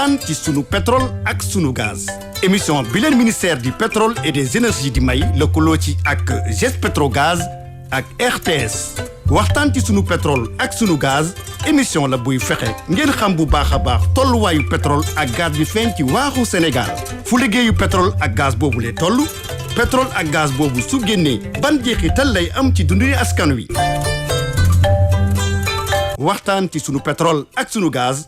waxtaan ci sunu pétrole ak sunu gaz émission bi leen ministère du pétrole et des énergies di may lëkkaloo ci ak GES Petrogaz ak RTS waxtaan ci sunu pétrole ak sunu gaz émission la buy fexe ngeen xam bu baax a baax tolluwaayu pétrole ak gaz bi feeñ ci waaxu Sénégal fu liggéeyu pétrole ak gaz boobu lay toll pétrole ak gaz boobu su génnee ban jeexital lay am ci dundu askan wi waxtaan ci sunu pétrole ak sunu gaz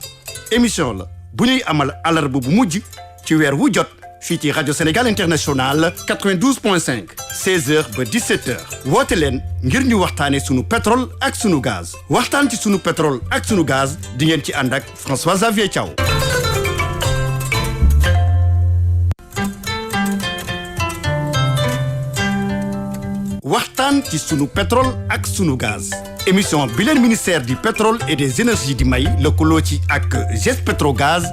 émission la bu ñuy amal alarba bu mujj ci weer wu jot fii ci rajo Sénégal International 92.5 16h ba 17h woote leen ngir ñu waxtaane sunu pétrole ak sunu gaz waxtaan ci sunu pétrole ak sunu gaz di ngeen ci ànd ak François Xavier Thiaw. waxtaan ci sunu pétrole ak sunu gaz émission bi leen ministère du pétrole et des énergies di may lëkkaloo ci ak GES Petrogaz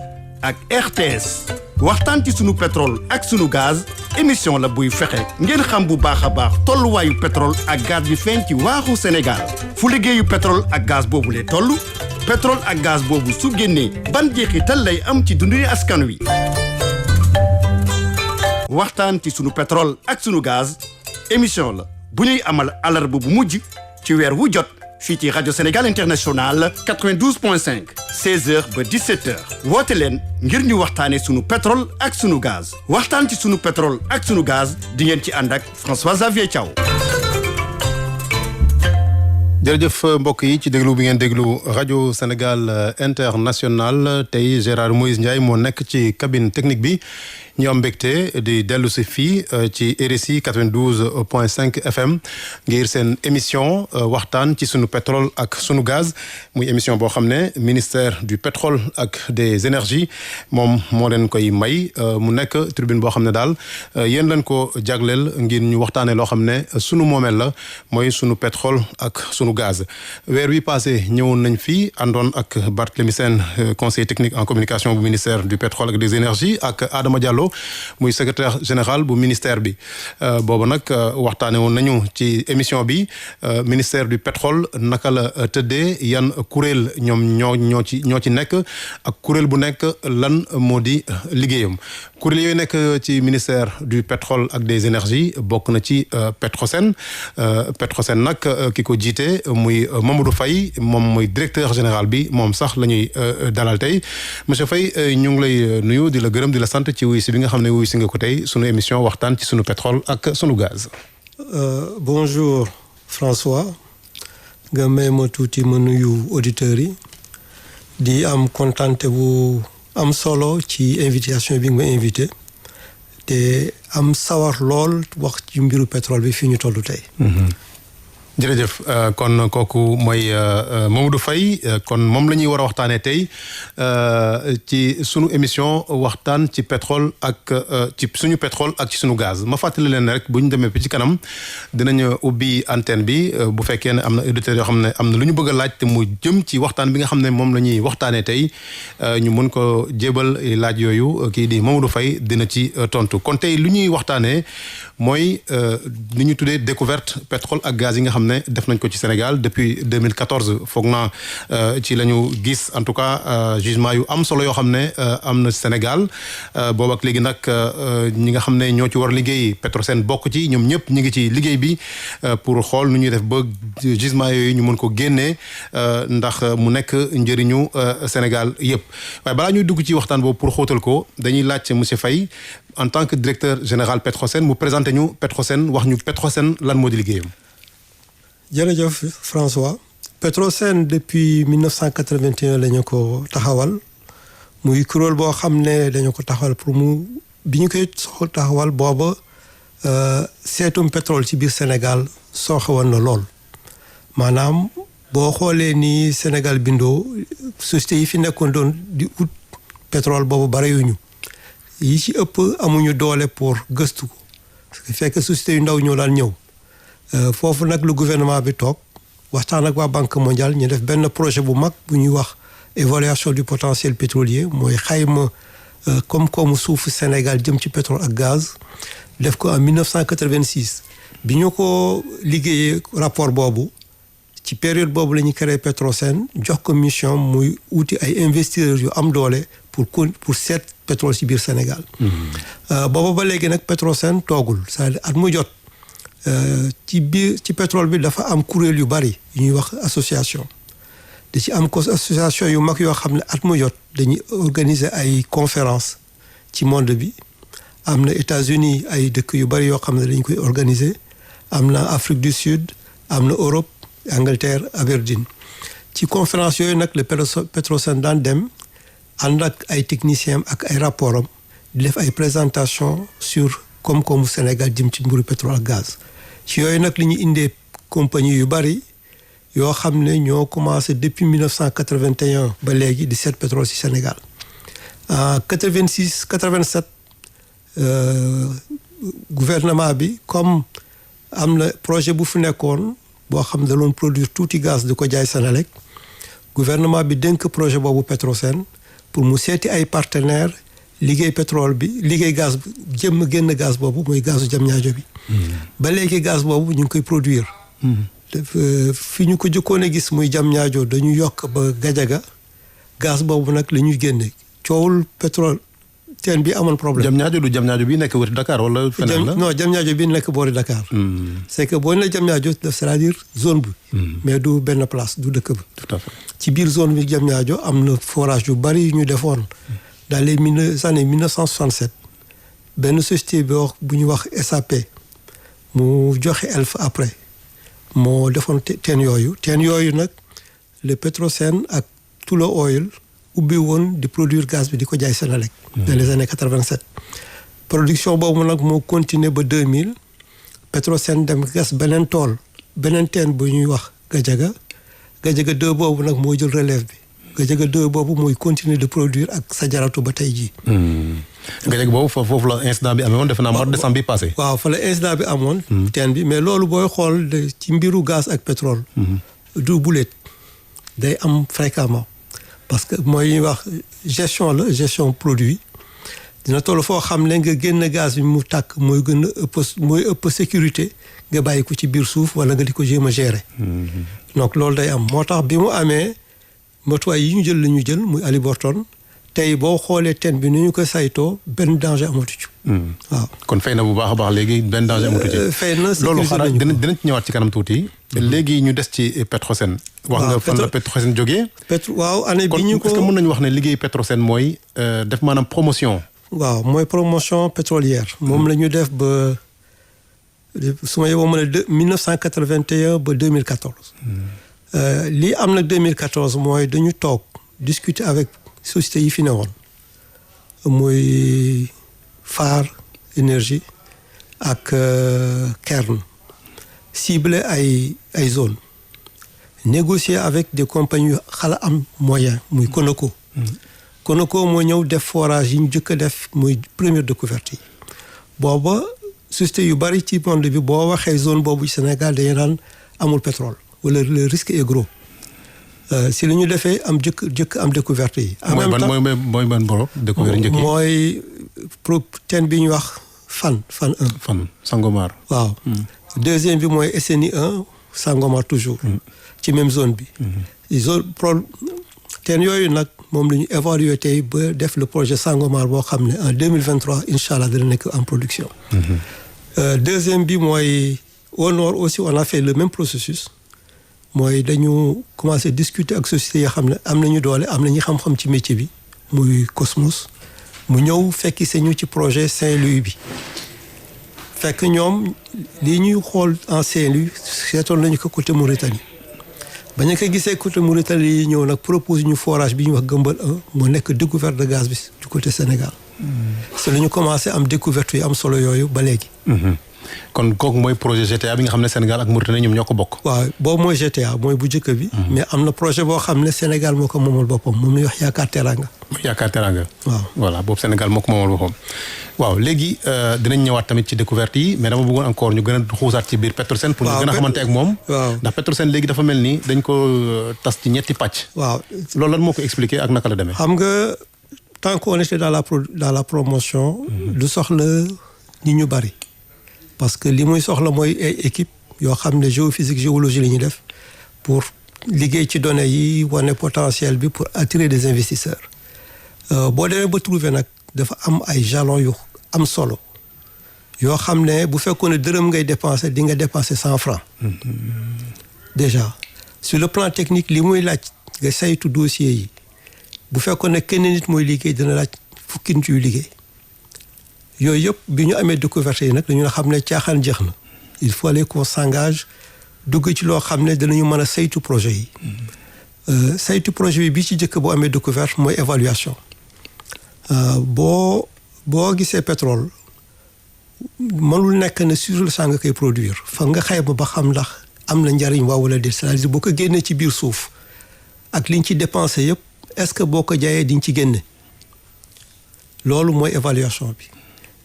ak RTS waxtaan ci sunu pétrole ak sunu gaz émission la buy fexe ngeen xam bu baax a baax tolluwaayu pétrole ak gaz bi feeñ ci waaxu Sénégal fu liggéeyu pétrole ak gaz boobu lay toll pétrole ak gaz boobu su génnee ban jeexital lay am ci dundu askan wi waxtaan ci sunu pétrole ak sunu gaz émission la bu ñuy amal alarba bu mujj ci weer wu jot fii ci rajo Sénégal International 92.5 16h ba 17h woote leen ngir ñu waxtaane sunu pétrole ak sunu gaz waxtaan ci sunu pétrole ak sunu gaz di ngeen ci ànd ak François Xavier Thiaw. jërëjëf mbokk yi ci déglu bi ngeen déglu rajo Sénégal International tey Gérard Moïse Ndiaye moo nekk ci cabine technique bi ñu am mbégte di dellu si fii ci RSI 92.5 FM ngir seen émission waxtaan ci sunu pétrole ak sunu gaz muy émission boo xam ne ministère du pétrole ak des énergies moom moo leen koy may mu nekk tribune boo xam ne daal yéen leen ko jagleel ngir ñu waxtaanee loo xam ne sunu moomeel la mooy sunu pétrole ak sunu gaz. weer wi passé ñëwoon nañ fii àndoon ak Barthélémy Sène conseiller technique en communication bu ministère du pétrole ak des énergies ak Adama Diallo muy secrétaire général bu ministère bi boobu nag waxtaane woon nañu ci émission bi ministère du pétrole naka la tëddee yan kuréel ñoom ñoo ci nekk ak kuréel bu nekk lan moo di liggéeyam kuréel yooyu nekk ci ministère du pétrole ak des énergies bokk na ci Petrosen nag ki ko jiite muy Mamadou Faye moom mooy directeur général bi moom sax la ñuy dalal tey monsieur Faye ñu ngi lay nuyu di la gërëm di la sant ci wuy si bi nga xam ne wuy si nga ko tey sunu émission waxtaan ci sunu pétrole ak sunu gaz. Bonjour François nga may ma tuuti ma nuyu auditeurs yi di am kontante bu am solo ci invitation bi nga ma invité te am sawar lool wax ci mbiru pétrole bi fii ñu tollu tey. jërëjëf kon kooku mooy Mamadou Faye kon moom la ñuy war a waxtaanee tey ci sunu émission waxtaan ci pétrole ak ci suñu pétrole ak ci suñu gaz ma fàttali leen rek bu ñu demee ci kanam dinañ ubbi antenne bi bu fekkee ne am na auditeurs yoo xam ne am na lu ñu bëgg a laaj te mu jëm ci waxtaan bi nga xam ne moom la ñuy waxtaanee tey ñu mën ko jébal laaj yooyu kii di Mamadou Faye dina ci tontu kon tey lu ñuy waxtaanee mooy li ñu tuddee découverte pétrole ak gaz yi nga xam ne def nañ ko ci Sénégal depuis 2014 foog naa ci la ñu gis en tout cas jugement yu am solo yoo xam ne am na Sénégal boobu ak léegi nag ñi nga xam ne ñoo ci war liggéey Petrosen bokk ci ñoom ñëpp ñi ngi ci liggéey bi pour xool nu ñuy def ba jugement yooyu ñu mën ko génnee ndax mu nekk njëriñu Sénégal yëpp waaye balaa ñuy dugg ci waxtaan boobu pour xóotal ko dañuy laaj monsieur Faye en tant que directeur général Petrosen mu présenté ñu Petrosen wax ñu Petrosen lan moo di liggéeyam. jërëjëf François Petrosen depuis 1981 la ñu ko taxawal muy kuréel boo xam ne dañu ko taxawal pour mu bi ñu koy soxla taxawal booba seetum pétrole ci biir Sénégal sooxe woon na lool maanaam boo xoolee ni Sénégal bindoo société yi fi nekkoon doon di ut pétrole boobu barewuñu yi ci ëpp amuñu doole pour gëstu ko parce que fekk société yu ndaw ñoo daan ñëw foofu nag le gouvernement bi toog waxtaan ak waa Banque mondiale ñu def benn projet bu mag bu ñuy wax évaluation du potentiel pétrolier mooy xayma koom-koomu suufu Sénégal jëm ci pétrole ak gaz def ko en 1986 bi ñu ko liggéeyee rapport boobu ci période boobu la ñu créé Petrosen jox ko mission muy wuti ay investisseurs yu am doole pour seet pétrole ci biir Sénégal. booba ba léegi nag Petrosen toogul c'est-à-dire at mu jot ci pétrole bi dafa am kuréel yu bari yu ñuy wax association. da ci am association yu mag yoo xam ne at mu jot dañuy organiser ay conférences ci monde bi am na États-Unis ay dëkk yu bari yoo xam ne dañ koy organiser am na Afrique du Sud am na Europe Angleterre Aberdeen ci conférence yooyu nag le Petrosen daan dem ànd ak ay techniciens ak ay rapports am di def ay présentations sur koom-koomu Sénégal jëm ci mbiru pétrole ak gaz ci yooyu nag li ñu indee compagnie yu bari yoo xam ne ñoo commencé depuis 1981 ba léegi di seet pétrole ci Sénégal en 86 87 gouvernement bi comme am na projet bu fi nekkoon boo xam ne da doon produire tuuti gaz di ko jaay Senelec gouvernement bi dénk projet boobu Petrosen pour mu seeti ay partenaires liggéey pétrole bi liggéey gaz génn gaz boobu mooy gazu Diamniadio bi. ba léegi gaz boobu ñu ngi koy produire. fi ñu ko jëkkoon a gis muy Diamniadio dañu yokk ba Gadiaga gaz boobu nag la ñuy génne coowul pétrole teen bi amoon problème. Diamniadio du Diamniadio bi nekk wër Dakar wala feneen la. non Diamniadio bi nekk boori Dakar. c'est que boo nee Diamniadio c'est-à-dire zone bi. mais du benn place du dëkk bi. tout à fait ci biir zone bi Diamniadio am na forage yu bari yu ñu defoon. dans les années 1967 benn société bu ñu wax SAP mu joxe Elf après moo defoon teen yooyu nag le Petrosen ak Tullow Oil ubbi woon di produire gaz bi di ko jaay Senelec dans les années 87 production boobu nag moo continuer ba 2000 Petrosen dem gas beneen teen bu ñuy wax Gadiaga 2 boobu nag moo jël relève bi Gadiaga 2 boobu mooy continuer de produire ak Sajaratu ba tey jii. Gadiaga boobu foofu la incident bi amoon defe naa mois de décembre bi passé. waaw fa la incident bi amoon. teen bi mais loolu booy xool ci mbiru gaz ak pétrole. du bulet day am fréquemment. parce que mooy ñuy wax gestion produit dina toll foo xam ne nga génn gaz bi mu tàkk mooy ëpp sécurité nga bàyyi ko ci biir suuf wala nga di ko jéem a gérer. donc loolu day am moo tax bi mu amee. matuwaay yi ñu jël la ñu jël muy Halliburton tey boo xoolee teen bi ni ñu ko saytoo benn danger amatu ci. waaw kon fay na bu baax a baax léegi benn danger amatu ci. fay na loolu xanaa dinañ ci ñëwaat ci kanam tuuti. léegi ñu des ci Petrosen. wax nga fan la Petrosen jógee. waaw année bi ñu ko est-ce que mën nañu wax ne liggéey Petrosen mooy def maanaam promotion. waaw mooy promotion pétrolière. moom la ñu def ba su ma yeboo mën a 1981 ba 2014. lii am nag 2014 mooy dañu toog discuter avec société yi fi newoon muy Phare Énergie ak Kern ciblé ay zone négocier avec des compagnies yu xala am moyen muy Conoco. Conoco moo ñëw def forage yi ñu jëkk a def muy première découverte yi booba société yu bari ci monde bi boo waxee zone boobu Sénégal dañu naan amul pétrole wala le risque est gros si la ñu defee am jëkk am découverte yi. en même temps mooy ban borom découverte njëkk yi. mooy teen bi ñuy wax Fan 1. Fan Sangomar. waaw deuxième bi mooy SNI 1 Sangomar toujours. ci même zone bi. teen yooyu nag moom la ñu évalué tey ba def le projet Sangomar boo xam ne en 2023 incha allah dana nekk en production. deuxième bi mooy au nord aussi on a fait le même processus. mooy dañu commencé discuter ak sociétés yoo xam ne am nañu doole am nañu xam-xam ci métier bi muy Cosmos mu ñëw fekki sañu ci projet Saint-Louis bi fekk ñoom lii ñuy xool en Saint-Louis seetoon nañu ko côté Mauritanie ba ñu ko gisee côté Mauritanie yi ñëw nag propose ñu forage bi ñuy wax Gëmbal 1 moo nekk découverte de gaz bi du côté Sénégal c'est la ñu commencé am découverte yu am solo yooyu ba léegi. kon kooku mooy projet GTA bi nga xam ne Sénégal ak Mauritanie ñoom ñoo ko bokk. waaw boobu mooy GTA mooy bu njëkk bi. mais am na projet boo xam ne Sénégal moo ko moomal boppam moom la ñuy wax Yaakaar Teranga. Yaakaar Teranga. waaw voilà boobu Sénégal moo ko moomal boppam. waaw léegi dinañ ñëwaat tamit ci découverte yi mais dama bëggoon encore ñu gën a xuusaat ci biir Petrosen. pour ñu gën a xamante ak moom. waaw ndax Petrosen léegi dafa mel ni dañ ko tas ci ñetti pàcc. waaw loolu lan moo ko expliqué ak naka la demee. xam nga tant qu'on était dans la promotion. du soxla nit ñu bari. parce que li muy soxla mooy ay équipe yoo xam ne géophysique géologie la ñuy def pour liggéey ci données yi wane potentiel bi pour attirer des investisseurs boo demee ba trouver nag dafa am ay jalons yu am solo yoo xam ne bu fekkoon ne dërëm ngay dépenser di nga dépenser 100 francs déjà sur le plan technique li muy laaj nga saytu dossier yi bu fekkoon ne kenn nit mooy liggéey dina laaj fukki nit yuy liggéey yooyu yëpp bi ñu amee découverte yi nag dañu xam ne caaxaan jeex na il faut aller qu'on s'engage dugg ci loo xam ne danañu mën a saytu projet yi saytu projet bi ci njëkk boo amee découverte mooy évaluation boo gisee pétrole mënul nekk ne sur le champ nga koy produire fa nga xayma ba xam ndax am na njariñ waaw wala déet c'est-à-dire boo ko génnee ci biir suuf ak liñ ci dépensé yëpp est-ce que boo ko jaayee di nga ci génne loolu mooy évaluation bi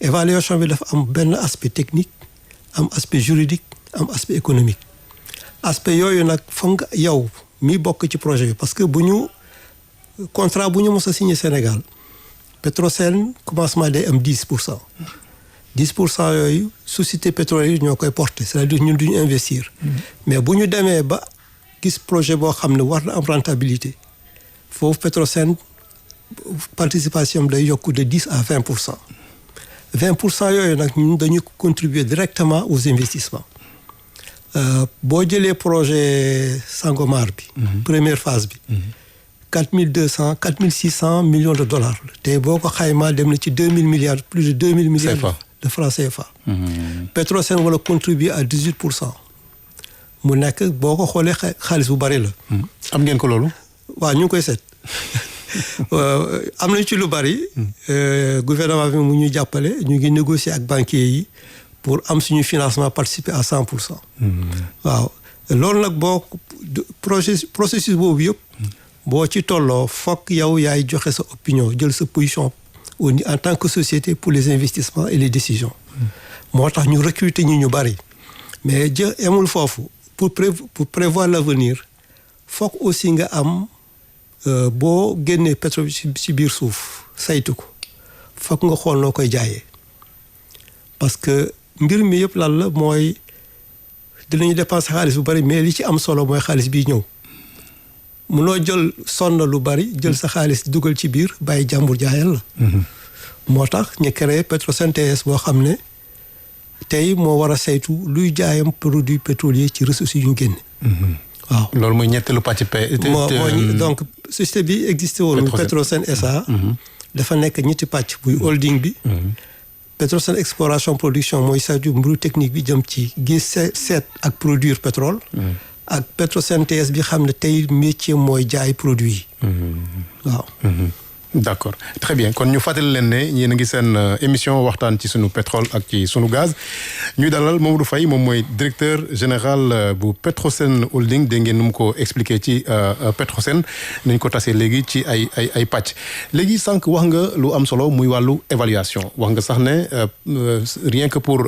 évaluation bi dafa am benn aspect technique am aspect juridique am aspect économique aspect yooyu nag foog nga yow mi bokk ci projet bi parce que bu ñu contrat bu ñu mos a signé Sénégal Petrosen commencement day am 10% yooyu société pétrolière yi ñoo koy porter c'est-à-dire ñun duñu investir mais bu ñu demee ba gis projet boo xam ne war na am rentabilité foofu Petrosen participation day yokku de 10 à 20%. 20% yooyu nag ñun dañu contribuer directement aux investissements boo jëlee projet Sangomar bi première phase bi 4600 millions de dollars te boo ko xaymaa dem na ci 2000 milliards plus de 2000 milliards de francs CFA Petrosen wala contribuer à 18% mu nekk boo ko xoolee xaalis bu bari la am ngeen ko loolu waaw ñu ngi koy seet am nañ ci lu bari gouvernement bi mu ñu jàppale ñu ngi négocier ak banquiers yi pour am suñu financement participer à 100%. waaw loolu nag boo processus boobu yëpp boo ci tolloo fokk yow yaay joxe sa opinion jël sa position en tant que société pour les investissements et les décisions. moo tax ñu recruter ñu bari mais emul foofu pour prévoir l'avenir fokk aussi nga am boo génnee pétrole ci biir suuf saytu ko fokk nga xool noo koy jaayee parce que mbir mi yëpp lan la mooy dinañu dépenser xaalis bu bari mais li ci am solo mooy xaalis bii ñëw munoo jël sonn lu bari jël sa xaalis dugal ci biir bàyyi jàmbur jaayal la moo tax ñu créé Petrosen TS boo xam ne tey moo war a saytu luy jaayam produit pétrolier ci ressources yu ñu génne waaw loolu mooy ñetteelu pàcc donc société bi existé woon Petrosen SA dafa nekk ñetti pàcc buy holding bi Petrosen exploration production mooy saytu mbiru technique bi jëm ci gis seet ak produire pétrole ak Petrosen TS bi xam ne tey métier mooy jaay produit yi waaw d'accord très bien kon ñu fàttali leen ne yéen a ngi seen émission waxtaan ci sunu pétrole ak ci sunu gaz ñuy dalal Mamadou Faye moom mooy directeur général bu Petrosen Holding dégg ngeen nu mu ko expliqué ci Petrosen nañ ko tasee léegi ci ay pàcc léegi sànq wax nga lu am solo muy wàllu évaluation wax nga sax ne rien que pour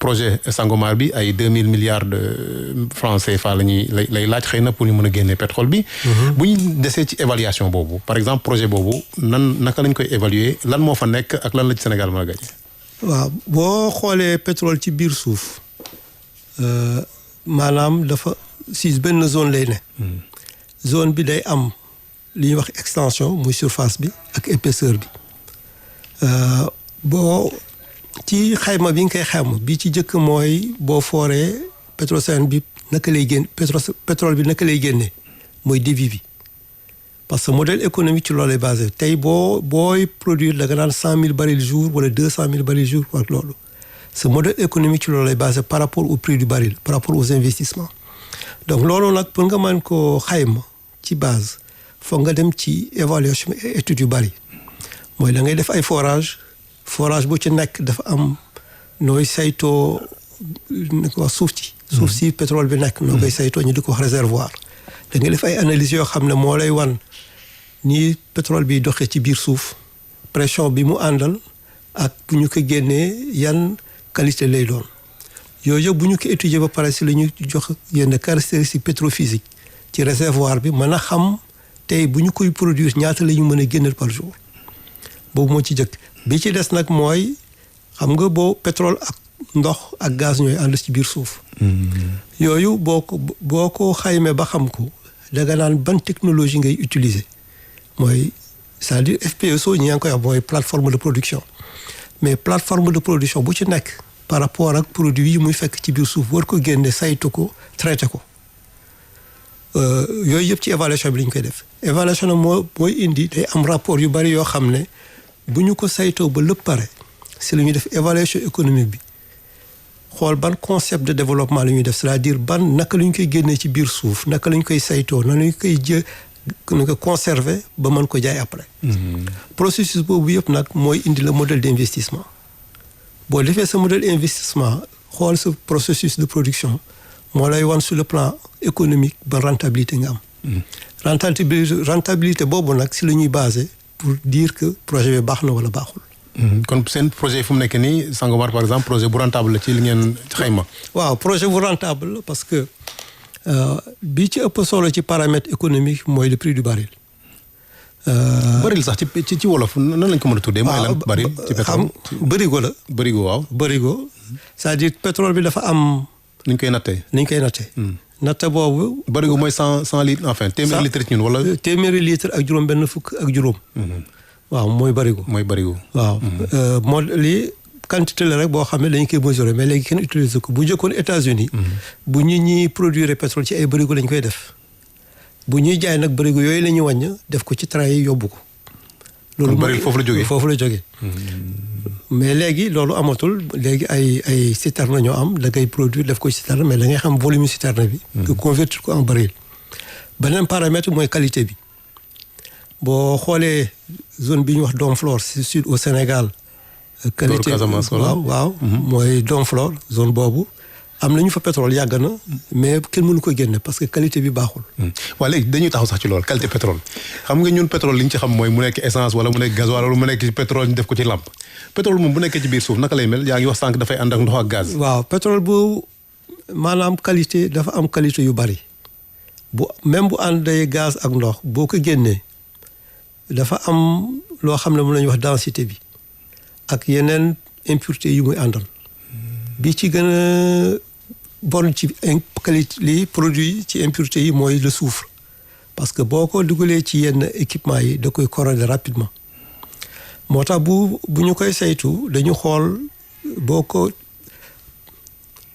projet Sangomar bi ay 2000 milliards de francs CFA lay laaj xëy na pour ñu mën a génne pétrole bi bu ñu desee ci évaluation boobu par exemple projet boobu naka lañ koy évaluer lan moo fa nekk ak lan la ci Sénégal mën a gagné. waaw boo xoolee pétrole ci biir suuf maanaam dafa si benn zone lay ne. zone bi day am li ñuy wax extension muy surface bi ak épaisseur bi boo ci xayma bi nga koy xayma bi ci jëkk mooy boo fooree Petrosen bi naka lay génn pétrole bi naka lay génne mooy débit bi. parce que modèle économique ci loolu lay basé tey booy produire da nga naan 100 000 barils jour wala 200 000 barils jour ak loolu ce modèle économique ci loolu lay basé par rapport au prix du baril par rapport aux investissements donc loolu nag pour nga mën ko xayma ci base foog nga dem ci évaluation études yu bari mooy da ngay def ay forage bu ci nekk dafa am nooy saytoo ni ko wax suuf si pétrole bi nekk noo koy saytoo ñu di ko wax réservoir da ngay def ay analyses yoo xam ne moo lay wan ni pétrole bi doxee ci biir suuf pression bi mu àndal ak bu ñu ko génnee yan qualité lay doon yooyu yëpp bu ñu ko étudier ba pare si la ñu jox yenn caractéristiques pétrophysiques ci réservoir bi mën a xam tey bu ñu koy produire ñaata la ñu mën a génneel par jour boobu moo ci jëkk bi ci des nag mooy xam nga boo pétrole ak ndox ak gaz ñooy ànd ci biir suuf. yooyu boo ko xaymee ba xam ko da nga naan ban technologie ngay utiliser mooy c'est-à-dire FPSO ñi ngi koy wax mooy plateforme de production mais plateforme de production bu ci nekk par rapport ak produit yi muy fekk ci biir suuf war ko génne saytu ko traité ko yooyu yëpp ci évaluation bi la ñu koy def évaluation mooy indi day am rapport yu bari yoo xam ne bu ñu ko saytoo ba lépp pare si la ñuy def évaluation économique bi xool ban concept de développement la ñuy def c'est-à-dire ban naka la ñu koy génnee ci biir suuf naka la ñu koy saytoo nan la ñu koy nu ko conserver ba mën ko jaay après. processus boobu yëpp nag mooy indi le modèle d'investissement boo defee sa modèle d'investissement xool sa processus de production moo lay wan sur le plan économique ba rentabilité nga am. rentabilité boobu nag si la ñuy basé pour dire que projet bi baax na wala baaxul. kon seen projet fu mu nekk nii Sangomar par exemple projet bu rentable la ci li ngeen xayma. waaw projet bu rentable la parce que bi ci ëpp solo ci paramètre économique mooy le prix du baril. baril sax ci wolof nan lañ ko mën a tuddee. mooy lan baril ci pétrole bërigo la. bërigo waaw. bërigo c'est-à-dire pétrole bi dafa am. ni ñu koy nattee. natte boobu. bërigo mooy 100 litres enfin téeméeri litres ci ñun wala. téeméeri litres ak juróom benn fukk ak juróom. waaw mooy bërigo. waaw moo lii quantité la rek boo xam ne dañu koy mesurer mais léegi kenn utiliser ko bu jëkkoon États-Unis bu ñu ñuy produire pétrole ci ay bërigo lañ koy def bu ñuy jaay nag bërigo yooyu la ñuy wàññ def ko ci train yi yóbbu ko. loolu bëri foofu la jógee mais léegi loolu amatul léegi ay citerne ñoo am da ngay produire def ko citerne mais da ngay xam volume citerne bi. nga convertir ko en baril. beneen paramètre mooy qualité bi boo xoolee zone bi ñu wax Domflor si sud au Sénégal. qualité waaw mooy Domflor zone boobu am nañu fa pétrole yàgg na mais kenn mënu ko génne parce que qualité bi baaxul. waaw léegi dañuy taxaw sax ci loolu qualité pétrole xam nga ñun pétrole li ñu ci xam mooy mu nekk essence wala mu nekk gasoil wala mu nekk ci pétrole ñu def ko ci lampe pétrole moom bu nekkee ci biir suuf naka lay mel yaa ngi wax sànq dafay ànd ak ndox ak gaz. waaw pétrole bu maanaam qualité dafa am qualité yu bari même bu àndee gaz ak ndox boo ko génnee dafa am loo xam ne mën nañu wax densité bi. ak yeneen impureté yu muy àndal bi ci gën a bon ci qualité li produit ci impureté yi mooy le soufre parce que boo ko dugalee ci yenn équipement yi da koy corroder rapidement moo tax bu ñu koy saytu dañu xool boo ko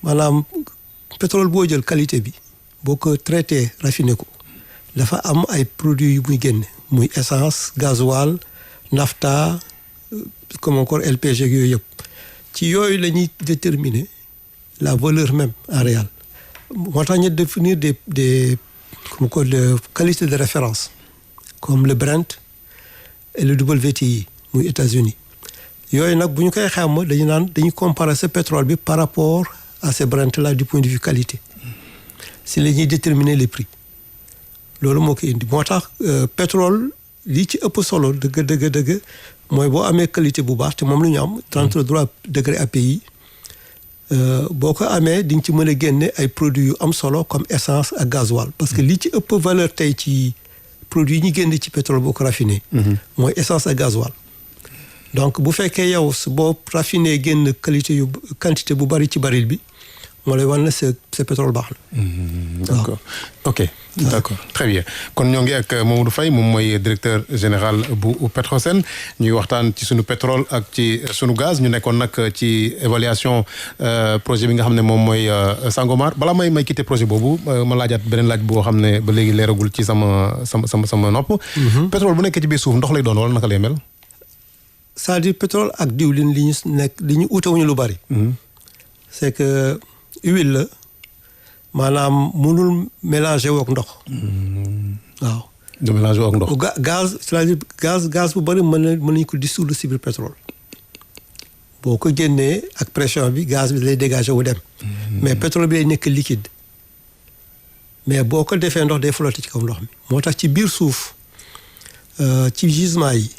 maanaam pétrole boo jël qualité bi boo ko traité raffiné ko dafa am ay produits yu muy génne muy essence gasoil nafta comme encore LPG yooyu yëpp ci yooyu la ñuy déterminer la valeur même en réel moo tax ñu définir des comme quoi de qualité de référence comme le Brent et le WTI muy États-Unis yooyu nag bu ñu koy xam dañuy comparer ce pétrole bi par rapport à ce Brent là du point de vue qualité si la ñuy déterminer les prix loolu moo ko indi moo tax pétrole lii ci ëpp solo dëgg mooy boo amee qualité bu baax te moom la ñu am 33 degré API boo ko amee di nga ci mën a génne ay produits yu am solo comme essence ak gasoil parce que lii ci ëpp valeur tey ci produits yi ñu génne ci pétrole boo ko raffiné. mooy essence ak gasoil donc bu fekkee yow boo raffiné génn quantité bu bari ci baril bi moo lay wan ne ce pétrole baax na. d'accord ok d'accord très bien kon ñoo ngi ak Mamadou Faye moom mooy directeur général bu Petrosen ñuy waxtaan ci sunu pétrole ak ci sunu gaz ñu nekkoon nag ci évaluation projet bi nga xam ne moom mooy Sangomar balaa may quitter projet boobu ma laajaat beneen laaj boo xam ne ba léegi leeragul ci sama nopp. pétrole bu nekkee ci biir suuf ndox lay doon wala naka lay mel. c'est-à-dire pétrole ak diwlin li ñu utewuñu lu bari. c'est que huile la maanaam mënul mélanger wook ndox. waaw. du mélanger wook ndox. gaz c'est-à-dire gaz bu bari mën nañu ko dissoudre ci biir pétrole. boo ko génnee ak pression bi gaz bi lay dégager wu dem. mais pétrole bi lay nekk liquide. mais boo ko defee ndox day flotter ci kaw ndox mi. moo tax ci biir suuf ci gisement yi.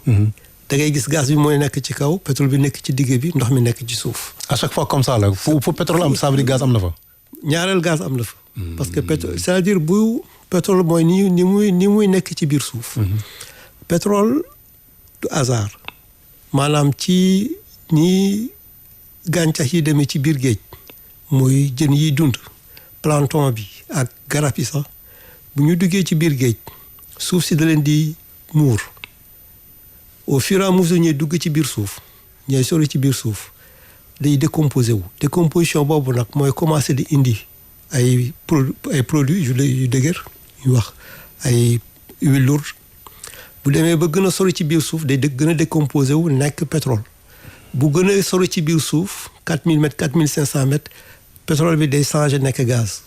da ngay gis gaz bi mooy nekk ci kaw pétrole bi nekk ci digg bi ndox mi nekk ci suuf. à chaque fois comme ça la fu pétrole am ça veut dire gaz am na fa. ñaareel gaz am na fa. parce que pétrole c'est-à-dire bu pétrole mooy ni muy nekk ci biir suuf. pétrole du hasard maanaam ci ñi gàncax yi demee ci biir géej mooy jën yiy dund plancton bi ak garab yi sax bu ñu duggee ci biir géej suuf si da leen di muur au fur et à mesure ñuy dugg ci biir suuf ñooy sori ci biir suuf day décomposé wu décomposition boobu nag mooy commencé di indi ay produits yu dëgër yu wax ay huile lourde bu demee ba gën a sori ci biir suuf day gën a décomposé wu nekk pétrole bu gën a sori ci biir suuf 4000 mètres 4500 mètres pétrole bi day changé nekk gaz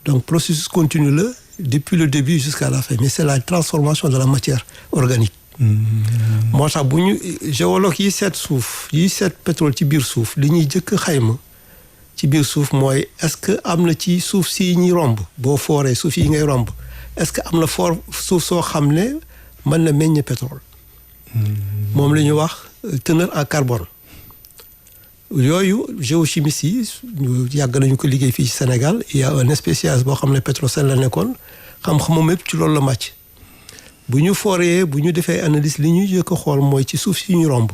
donc processus continu la depuis le début jusqu'à la fin mais c'est la transformation de la matière organique moo tax bu ñu géologue yi seet suuf yi seet pétrole ci biir suuf li ñuy jëkk xayma ci biir suuf mooy est-ce que am na ci suuf si ñuy romb boo fooree suuf yi ngay romb est-ce que am na suuf soo xam ne mën na meññ pétrole moom la ñuy wax teneur en carbone yooyu géochimiste yi yàgg nañu ko liggéey fii ci Sénégal il y a un spécialiste boo xam ne Petrosen la nekkoon xam-xamam yëpp ci loolu la màcc bu ñu fooree bu ñu defee analyse li ñuy jëkk a xool mooy ci suuf si ñu romb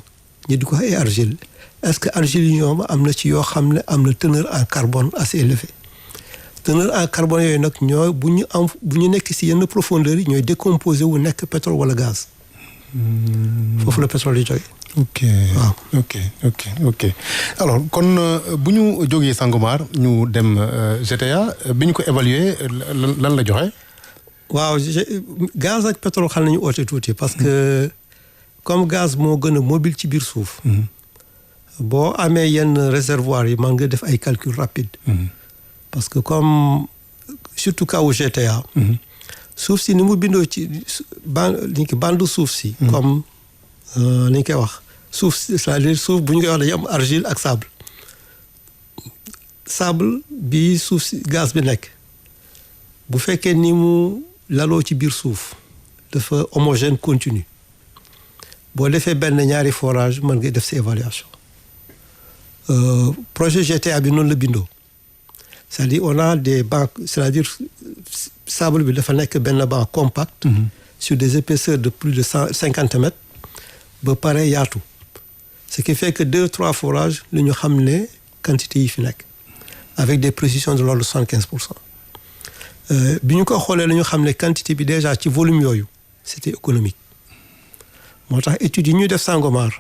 ñu di ko ay argile est-ce que argile yi ñoom am na ci yoo xam ne am na teneur en carbone assez élevé teneur en carbone yooyu nag ñooy bu ñu nekk si yenn profondeur yi ñooy décomposé wu nekk pétrole wala gaz foofu la pétrole yi jógee. ok waaw ok alors kon bu ñu jógee Sangomar ñu dem GTA bi ñu ko évaluer lan la joxe. waaw gaz ak pétrole xam nañu oote tuuti parce que comme gaz moo gën a mobile ci biir suuf. boo amee yenn réservoir yi man nga def ay calcul rapide. parce que comme surtout cas wu GTA. suuf si ni mu bindoo ci bandu suuf si. comme ni ñu koy wax suuf c'est-à-dire suuf bu ñu koy wax dañuy am argile ak sable bi suuf si gaz bi nekk bu fekkee ni mu laloo ci biir suuf dafa homogène continu boo defee benn ñaari forage mën nga def sa évaluation projet GTA bi noonu la bindoo c'est-à-dire on a des bancs c'est-à-dire sable bi dafa nekk benn banc compact sur des épaisseurs de plus de 150 mètres ba pare yaatu ce qui fait que 2-3 forages lu ñu xam ne quantité yi fi nekk avec des précisions de l'ordre de 75%. bi ñu ko xoolee la ñu xam ne quantité bi déjà ci volume yooyu c'était économique moo tax études yi ñuy def Sangomar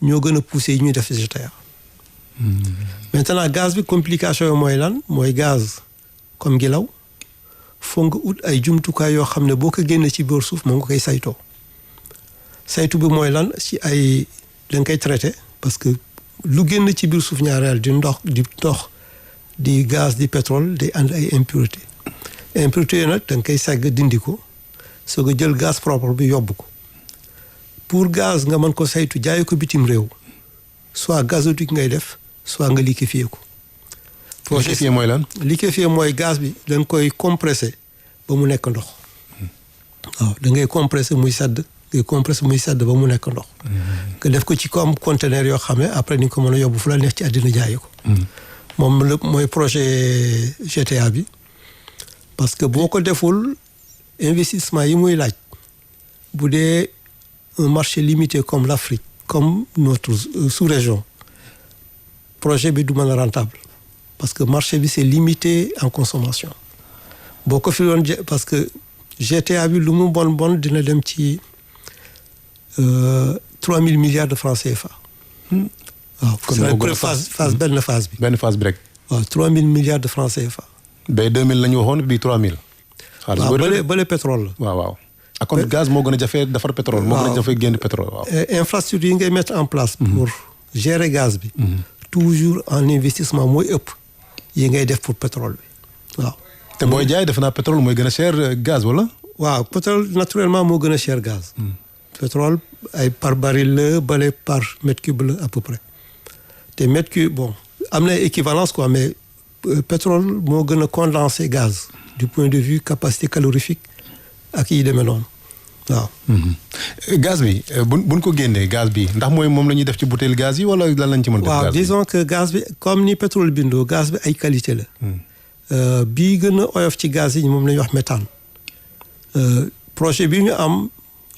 ñoo gën a poussé yi ñuy def GTA. maintenant gaz bi complication yi mooy lan mooy gaz comme ngelaw foog nga ut ay jumtukaay yoo xam ne boo ko génnee ci biir suuf moo nga koy saytoo saytu bi mooy lan ci ay da nga koy traité parce que lu génn ci biir suuf ñaareel di ndox di gaz di pétrole day ànd ay impureté impureté nag da nga koy segg dindi ko soo ko jël gaz propre bi yóbbu ko pour gaz nga mën ko saytu jaay ko bitim réew soit gazoduc ngay def soit nga liquéfier ko. liquéfier mooy lan. liquéfier mooy gaz bi da nga koy compressé ba mu nekk ndox. waaw da ngay compressé muy sedd ngay compressé muy sedd ba mu nekk ndox. nga def ko ci comme conteneur yoo xam ne après ni nga ko mën a yóbbu fu la neex ci àddina jaayi ko. moom la mooy projet GTA bi parce que boo ko deful investissement yi muy laaj bu dee un marché limité comme l'Afrique comme notre sous-région projet bi du mën a rentable parce que marché bi c'est limité en consommation boo ko fi doon parce que GTA bi lu mu bon dina dem ci 3000 milliards de francs CFA. waaw kon phase benn phase bi. benn phase bi rek. waaw 3000 milliards de francs CFA. bay 2000 la ñu waxoon bii 3000. xaalis waaw bële pétrole la. waaw. kon gaz moo gën a jafe defar pétrole. moo gën a jafe génn pétrole waaw. infrastructure yi ngay mettre en place. pour gérer gaz bi. toujours en investissement mooy ëpp yi ngay def pour pétrole bi waaw. te booy jaay defe naa pétrole mooy gën a cher gaz wala. waaw pétrole naturellement moo gën a cher gaz. pétrole ay par baril la bale par mètre cube la à peu près te mètre cube bon am na équivalence quoi mais pétrole moo gën a condenser gaz du point de vue capacité calorifique ak yi demee noonu waaw. gaz bi buñ ko génnee gaz bi ndax mooy moom la ñuy def ci bouteille gaz yi wala lan lañ ci mën def. waaw disons que gaz bi comme ni pétrole bindoo gaz bi ay qualité la. bii gën a oyof ci gaz yi moom la ñuy wax méthane. projet bi ñu am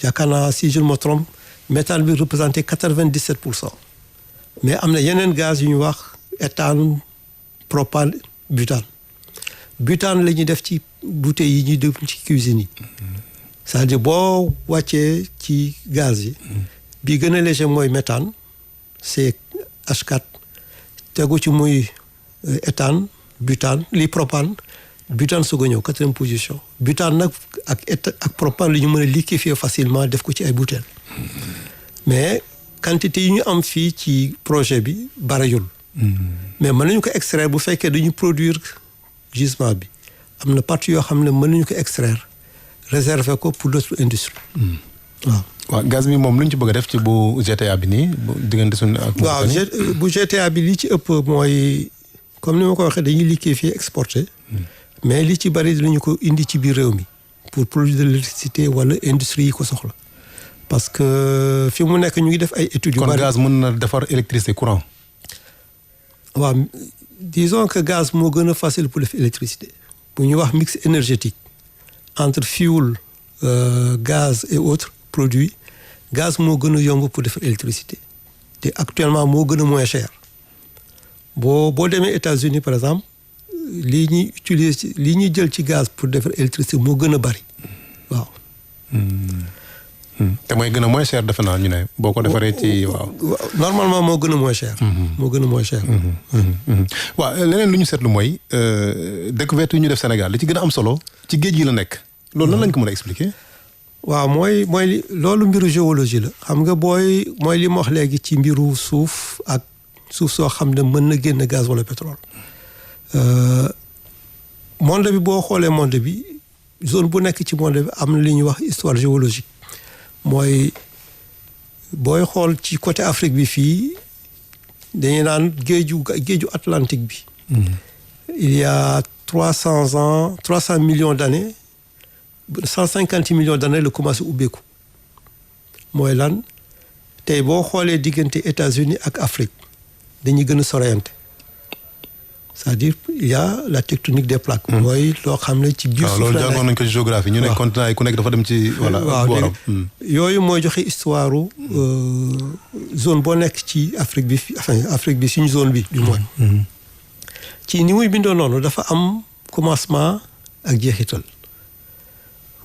yaakaar naa si je ne me trompe méthane bi représenté 97%. mais am na yeneen gaz yu ñu wax éthane propane butane butane la ñuy def ci bouteilles yi ñuy def ci cuisine yi c'est-à-dire boo wàccee ci gaz yi bi gën a léger mooy méthane c'est H4 tegu ci muy éthane butane li propane butane soog a ñëw 4e position butane nag ak propane li ñu mën a liquéfier facilement def ko ci ay bouteilles mais quantité yi ñu am fii ci projet bi barayul mais mën nañu ko extraire bu fekkee dañu produire gisement bi am na partie yoo xam ne mën nañu ko extraire réserver ko pour d'autres industries waaw gaz bi moom lu ñu ci bëgg a def ci bu GTA bi nii bu diggante suñu ak. waaw bu GTA bi li ci ëpp mooy comme ni ma ko waxee dañuy liquéfier exporter mais li ci bari dinañu ko indi ci biir réew mi pour produire de l'électricité wala industrie yi ko soxla parce que fi mu nekk ñu ngi def ay études yu bari. kon gaz mën na defar électricité courant. waaw disons que gaz moo gën a facile pour def électricité bu ñuy wax mix énergétique entre fuel gaz et autres produits gaz moo gën a yomb pour defar électricité te actuellement moo gën a moins cher boo demee États-Unis par exemple lii ñuy utiliser lii ñuy jël ci gaz pour defar électricité moo gën a bari waaw. te mooy gën a moins cher defe naa ñu ne boo ko defaree ci waaw. normalement moo gën a moins cher. moo gën a moins cher. waaw leneen lu ñu seetlu mooy découverte yi ñu def Sénégal li ci gën a am solo ci géej gi la nekk. loolu nan lañ ko mën a expliquer. waaw mooy loolu mbiru géologie la xam nga mooy li ma wax léegi ci mbiru suuf ak suuf soo xam ne mën na génn gaz wala pétrole. monde bi boo xoolee monde bi zone bu nekk ci monde bi am na li ñuy wax histoire géologique mooy booy xool ci côté Afrique bi fii dañuy naan géeju Atlantique bi. il y a 300 millions d'années 150 millions d'années la commencé ubbeeku mooy lan tey boo xoolee diggante États-Unis ak Afrique dañuy gën a soreyante c'est-à-dire il y a la tectonique des plaques. mooy loo xam ne ci biir suuf la loolu jàngoon nañ ko ci géographie. ñu ne continent yi ku nekk dafa dem ci. voilà booram yooyu mooy joxe histoire zone boo nekk ci Afrique bi Afrique bi suñu zone bi. du moins ci ni muy bindoo noonu dafa am commencement ak jeexital.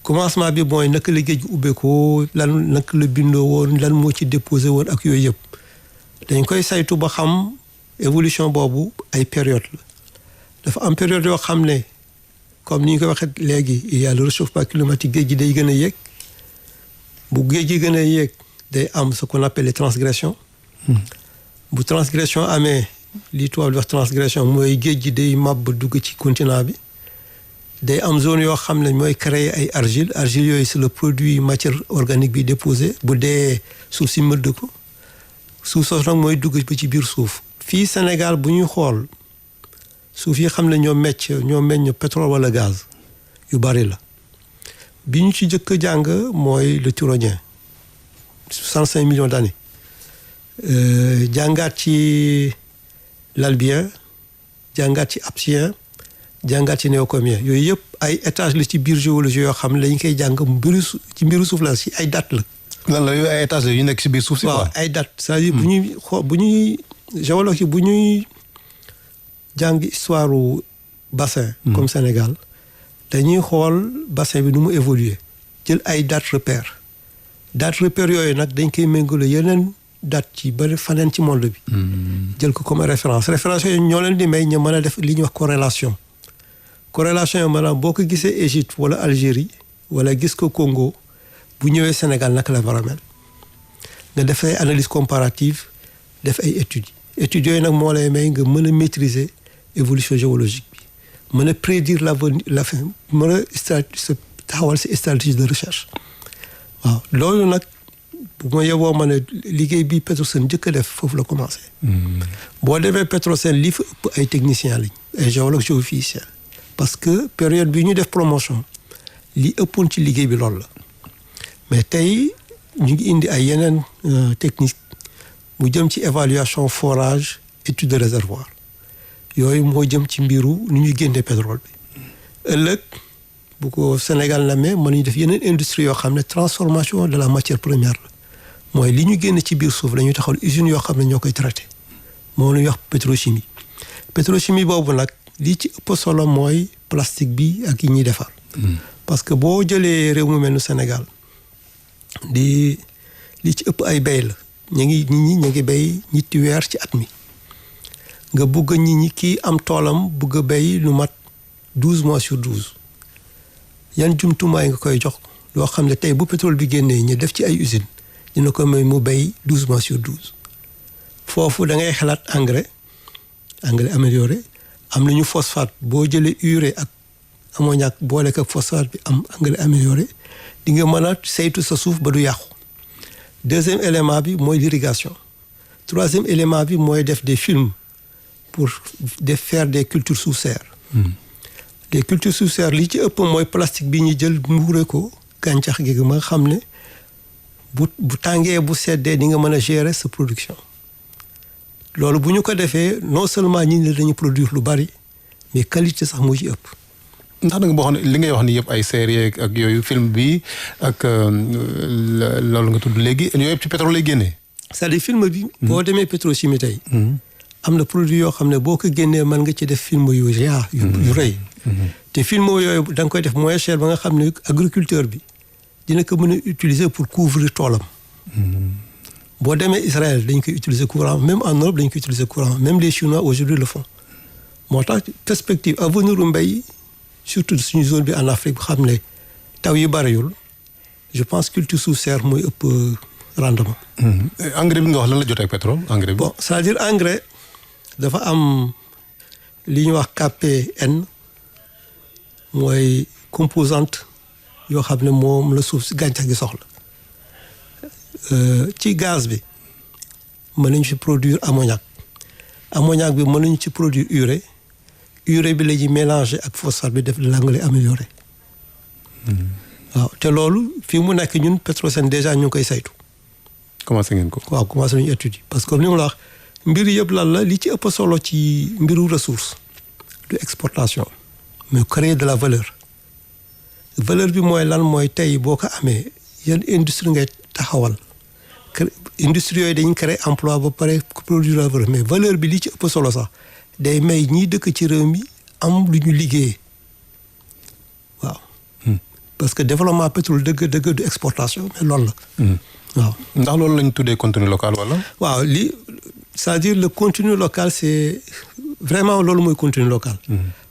commencement bi mooy naka la géej gi ubbeekoo naka la bindoo woon lan moo ci déposé woon ak yooyu yëpp dañ koy saytu ba xam évolution boobu ay période la dafa am période yoo xam ne comme ni ñu koy waxee léegi il y a le réchauffement climatique géej gi day gën a yéeg bu géej gi gën a yéeg day am ce qu'on appelle les transgressions bu transgression amee li tubaab di wax transgression mooy géej gi day màbb dugg ci continent bi day am zone yoo xam ne mooy créer ay argile yooyu c'est le produit matière organique bi déposé bu dee suuf si mëdd ko suuf soosu nag mooy dugg ba ci biir suuf fii Sénégal bu ñuy xool suuf yi xam ne ñoo meññ pétrole wala gaz yu bari la bi ñu ci jëkk jàng mooy le Turonien 65 millions d'années jàngaat ci l'Albien jàngaat ci Aptien jàngaat ci néocombien yooyu yëpp ay étage la ci biir géologie yoo xam ne dañu koy jàng ci mbiru suuf la si ay date la. lan la yooyu ay étage yu nekk ci biir suuf si. waaw ay date c'est-à-dire bu ñuy géologue yi bu ñuy jàng histoire bassin. comme Sénégal dañuy xool bassin bi nu mu évoluer jël ay date repère yooyu nag dañ koy méngale yeneen date ci bari faneen ci monde bi. jël ko comme référence yooyu ñoo leen di may ñu mën a def li ñuy wax corrélation yi maanaam boo ko gisee Égypte wala Algérie wala gis ko Congo bu ñëwee Sénégal naka la war a mel nga def ay analyse comparative def ay études yooyu nag moo lay may nga mën a maîtriser évolution géologique bi mën a prédire la fin mën a taxawal si stratégie de recherche waaw loolu nag bu ma yeboo ma ne liggéey bi Petrosen njëkk a def foofu la commencé. boo demee Petrosen lii fa ëpp ay techniciens lañ ay géologues géophysiciens parce que période bi ñu def promotion li ëppoon ci liggéey bi loolu la mais tey ñu ngi indi ay yeneen technique mu jëm ci évaluation forage étude de réservoir yooyu moo jëm ci mbiru ni ñuy génne pétrole bi ëllëg bu ko Sénégal namee mën nañu def yeneen industrie yoo xam ne transformation de la matière première la mooy li ñu génne ci biir suuf dañuy taxawal usines yoo xam ne ñoo koy traité moo ñuy wax pétrochimie. Pétrochimie boobu nag li ci ëpp solo mooy plastique bi ak yi ñuy defar. parce que boo jëlee réew mu mel ni Sénégal li ci ëpp ay béy la nit ñi ñu ngi béy ñetti weer ci at mi nga bugg nit ñi kii am toolam bugg a béy lu mat 12 mois sur 12 yan jumtumaay nga koy jox loo xam ne tey bu pétrole bi génnee ñu def ci ay usine dina ko may mu béy 12 mois sur 12 foofu da ngay xalaat engrais amélioré am nañu phosphate boo jëlee urée ak ammoniac boole ak phosphate bi am engrais amélioré di nga mën a saytu sa suuf ba du yàqu. Deuxième élément bi mooy l'irrigation. Troisième élément bi mooy def des films pour faire des cultures sous serre. Les cultures sous serre li ci ëpp mooy plastique bi ñu jël muure ko gàncax gi nga xam ne bu tàngee bu seddee di nga mën a gérer sa production. loolu bu ñu ko defee non seulement ñi ne dañu produire lu bari mais qualité sax moo ci ëpp. ndax da nga boo xam ne li ngay wax ni yëpp ay série ak yooyu film bi ak loolu nga tudd léegi yooyu yëpp ci pétrole lay génnee. c'est-à-dire film bi. boo demee pétrochimie tey. am na produit yoo xam ne boo ko génnee mën nga ci def film yu rëy. te film yooyu da nga koy def moins cher ba nga xam ne agriculteur bi dina ko mën a utiliser pour couvrir toolam. boo demee Israël dañ koy utiliser courant même en Europe dañ koy utiliser courant même les Chinois aujourd'hui le font moo tax perspective avenir u mbéy surtout suñu zone bi en Afrique xam ne taw yi bariwul je pense culture sous serre mooy ëpp rendement. engrais bi nga wax lan la jotee ak pétrole engrais bi. bon c'est-à-dire engrais dafa am li ñuy wax KPN mooy composante yoo xam ne moom la suuf si gàncax gi soxla. ci gaz bi mën nañu ci produire ammoniac bi mën nañu ci produire urée bi la ñuy mélanger ak phosphate bi def de l'engrais amélioré. waaw te loolu fii mu nekk ñun Petrosen déjà ñu ngi koy saytu. commencé ngeen ko. waaw commencé nañu étude parce que comme ni ma la wax mbir yëpp lan la li ci ëpp solo ci mbiru ressource du exportation mais créer de la valeur bi mooy lan mooy tey boo ko amee yan industrie ngay taxawal. industrie yooyu dañuy créer emploi ba pare produire la valeur mais valeur bi li ci ëpp solo sax day may ñiy dëkk ci réew mi am lu ñu liggéeyee waaw. parce que développement pétrole dëgg du exportation mais loolu la. waaw ndax loolu lañ tuddee contenu local wala. waaw li c'est-à-dire le contenu local c'est vraiment loolu mooy contenu local.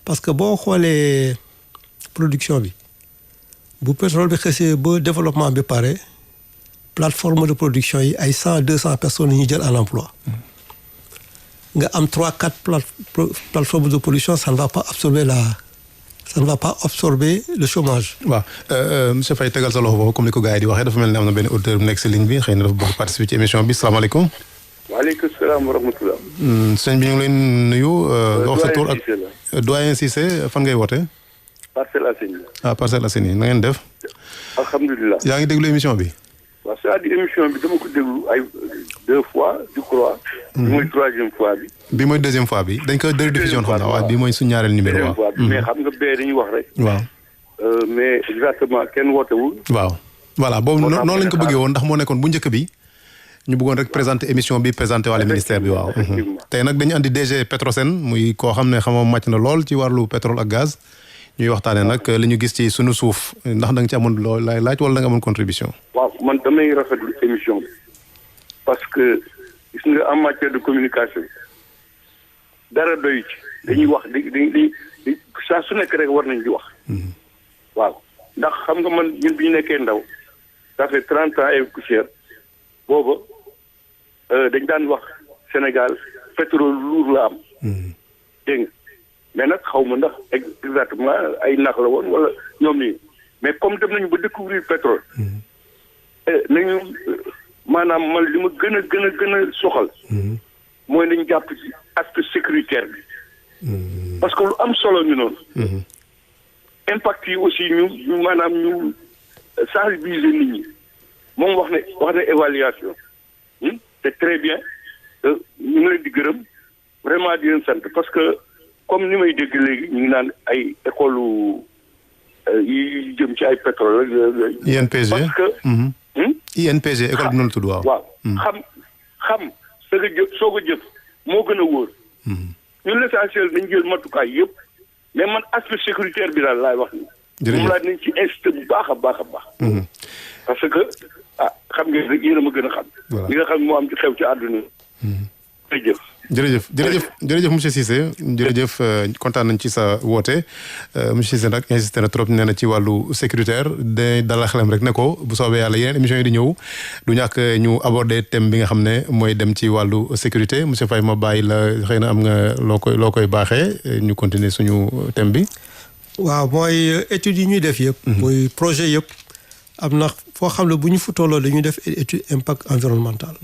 parce que boo xoolee production bi bu pétrole bi xesee ba développement bi pare. plateforme de production yi ay 100-200 personnes yi ñu jël en emploi nga am 3-4 plateformes de production ça ne va pas absorber le chômage. waaw monsieur Faye tegal sa loxo boobu comme ni ko gars yi di waxee dafa mel ni am na benn auditeur bu nekk si ligne bi xëy na dafa bëgg participer ci émission bi salaamaaleykum. waaleykum salaam wa rahmatulah. sëñ bi ñu ngi leen nuyu. wax sa tur ak doyen Cissé fan ngay wootee. Parcelles Assainies. Parcelles Assainies na ngeen def. alhamdulilah. yaa ngi déglu émission bi. waaw c'est-à-dire émission bi dama ko déglu ay 2 fois je crois. bi mooy 3e fois bi. bi mooy 2e fois bi dañ ko rediffusion xam naa waaw bi mooy suñu ñaareel numéro waaw. 2e fois bi mais xam nga bee dañuy wax rek. waaw. mais exactement kenn wootewul. waaw voilà boobu noonu lañ ko bëggee woon ndax moo nekkoon bu njëkk bi. ñu bëggoon rek présenter émission bi présenter wàllu ministère bi waaw. tey nag dañu andi DG Petrosen muy koo xam ne xamam màcc na lool ci wàllu pétrole ak gaz. ñuy waxtaanee nag li ñu gis ci sunu suuf ndax da nga ci amoon loo lay laaj wala da nga amoon contribution. waaw man damay rafetlu émission bi parce que gis nga en matière de communication dara doy ci dañuy wax di saa su nekk rek war nañ di wax. waaw ndax xam nga man ñun bi ñu nekkee ndaw ça fait 30 ans et poussière booba dañ daan wax Sénégal pétrole lourd la am. dégg nga mais nag xaw ma ndax exactement ay nax la woon wala ñoom nii mais comme dem nañu ba découvrir pétrole. nañu maanaam man li ma gën a soxal. mooy nañu jàpp ci aspect sécuritaire bi. parce que lu am solo ñu noonu. impact yi aussi ñu maanaam ñu sensibiliser nit ñi moom wax na évaluation. c'est très bien ñu ngi leen di gërëm vraiment di leen sant parce que. comme ni may dégg léegi ñu ngi naan ay école yi jëm ci ay pétrole INPG parce que. INPG école bi noonu tudd waaw. waaw xam sa nga jëf soo ko jëf moo gën a wóor. ñun l'essentiel dañ jël matukaay yëpp mais man aspect sécuritaire bi daal laay wax ni moom laa nañ ci incité bu baax a baax a baax. parce que xam ngeen rek yéen a ma gën a xam. li nga xam moo am ci xew ci àdduna. jërëjëf monsieur Cissé jërëjëf kontaan nañ ci sa woote monsieur Cissé nag insisté na trop nee na ci wàllu sécuritaire day dalal xelam rek ne ko bu soobee yàlla yeneen émission yi di ñëw du ñàkk ñu aborder thème bi nga xam ne mooy dem ci wàllu sécurité monsieur Faye ma bàyyi la xëy na am nga loo koy baaxee ñu continuer suñu thème bi. waaw mooy études yi ñuy def yëpp. mooy projet yëpp am na foo xam ne bu ñu fa tolloo dañuy def étude impact environnemental.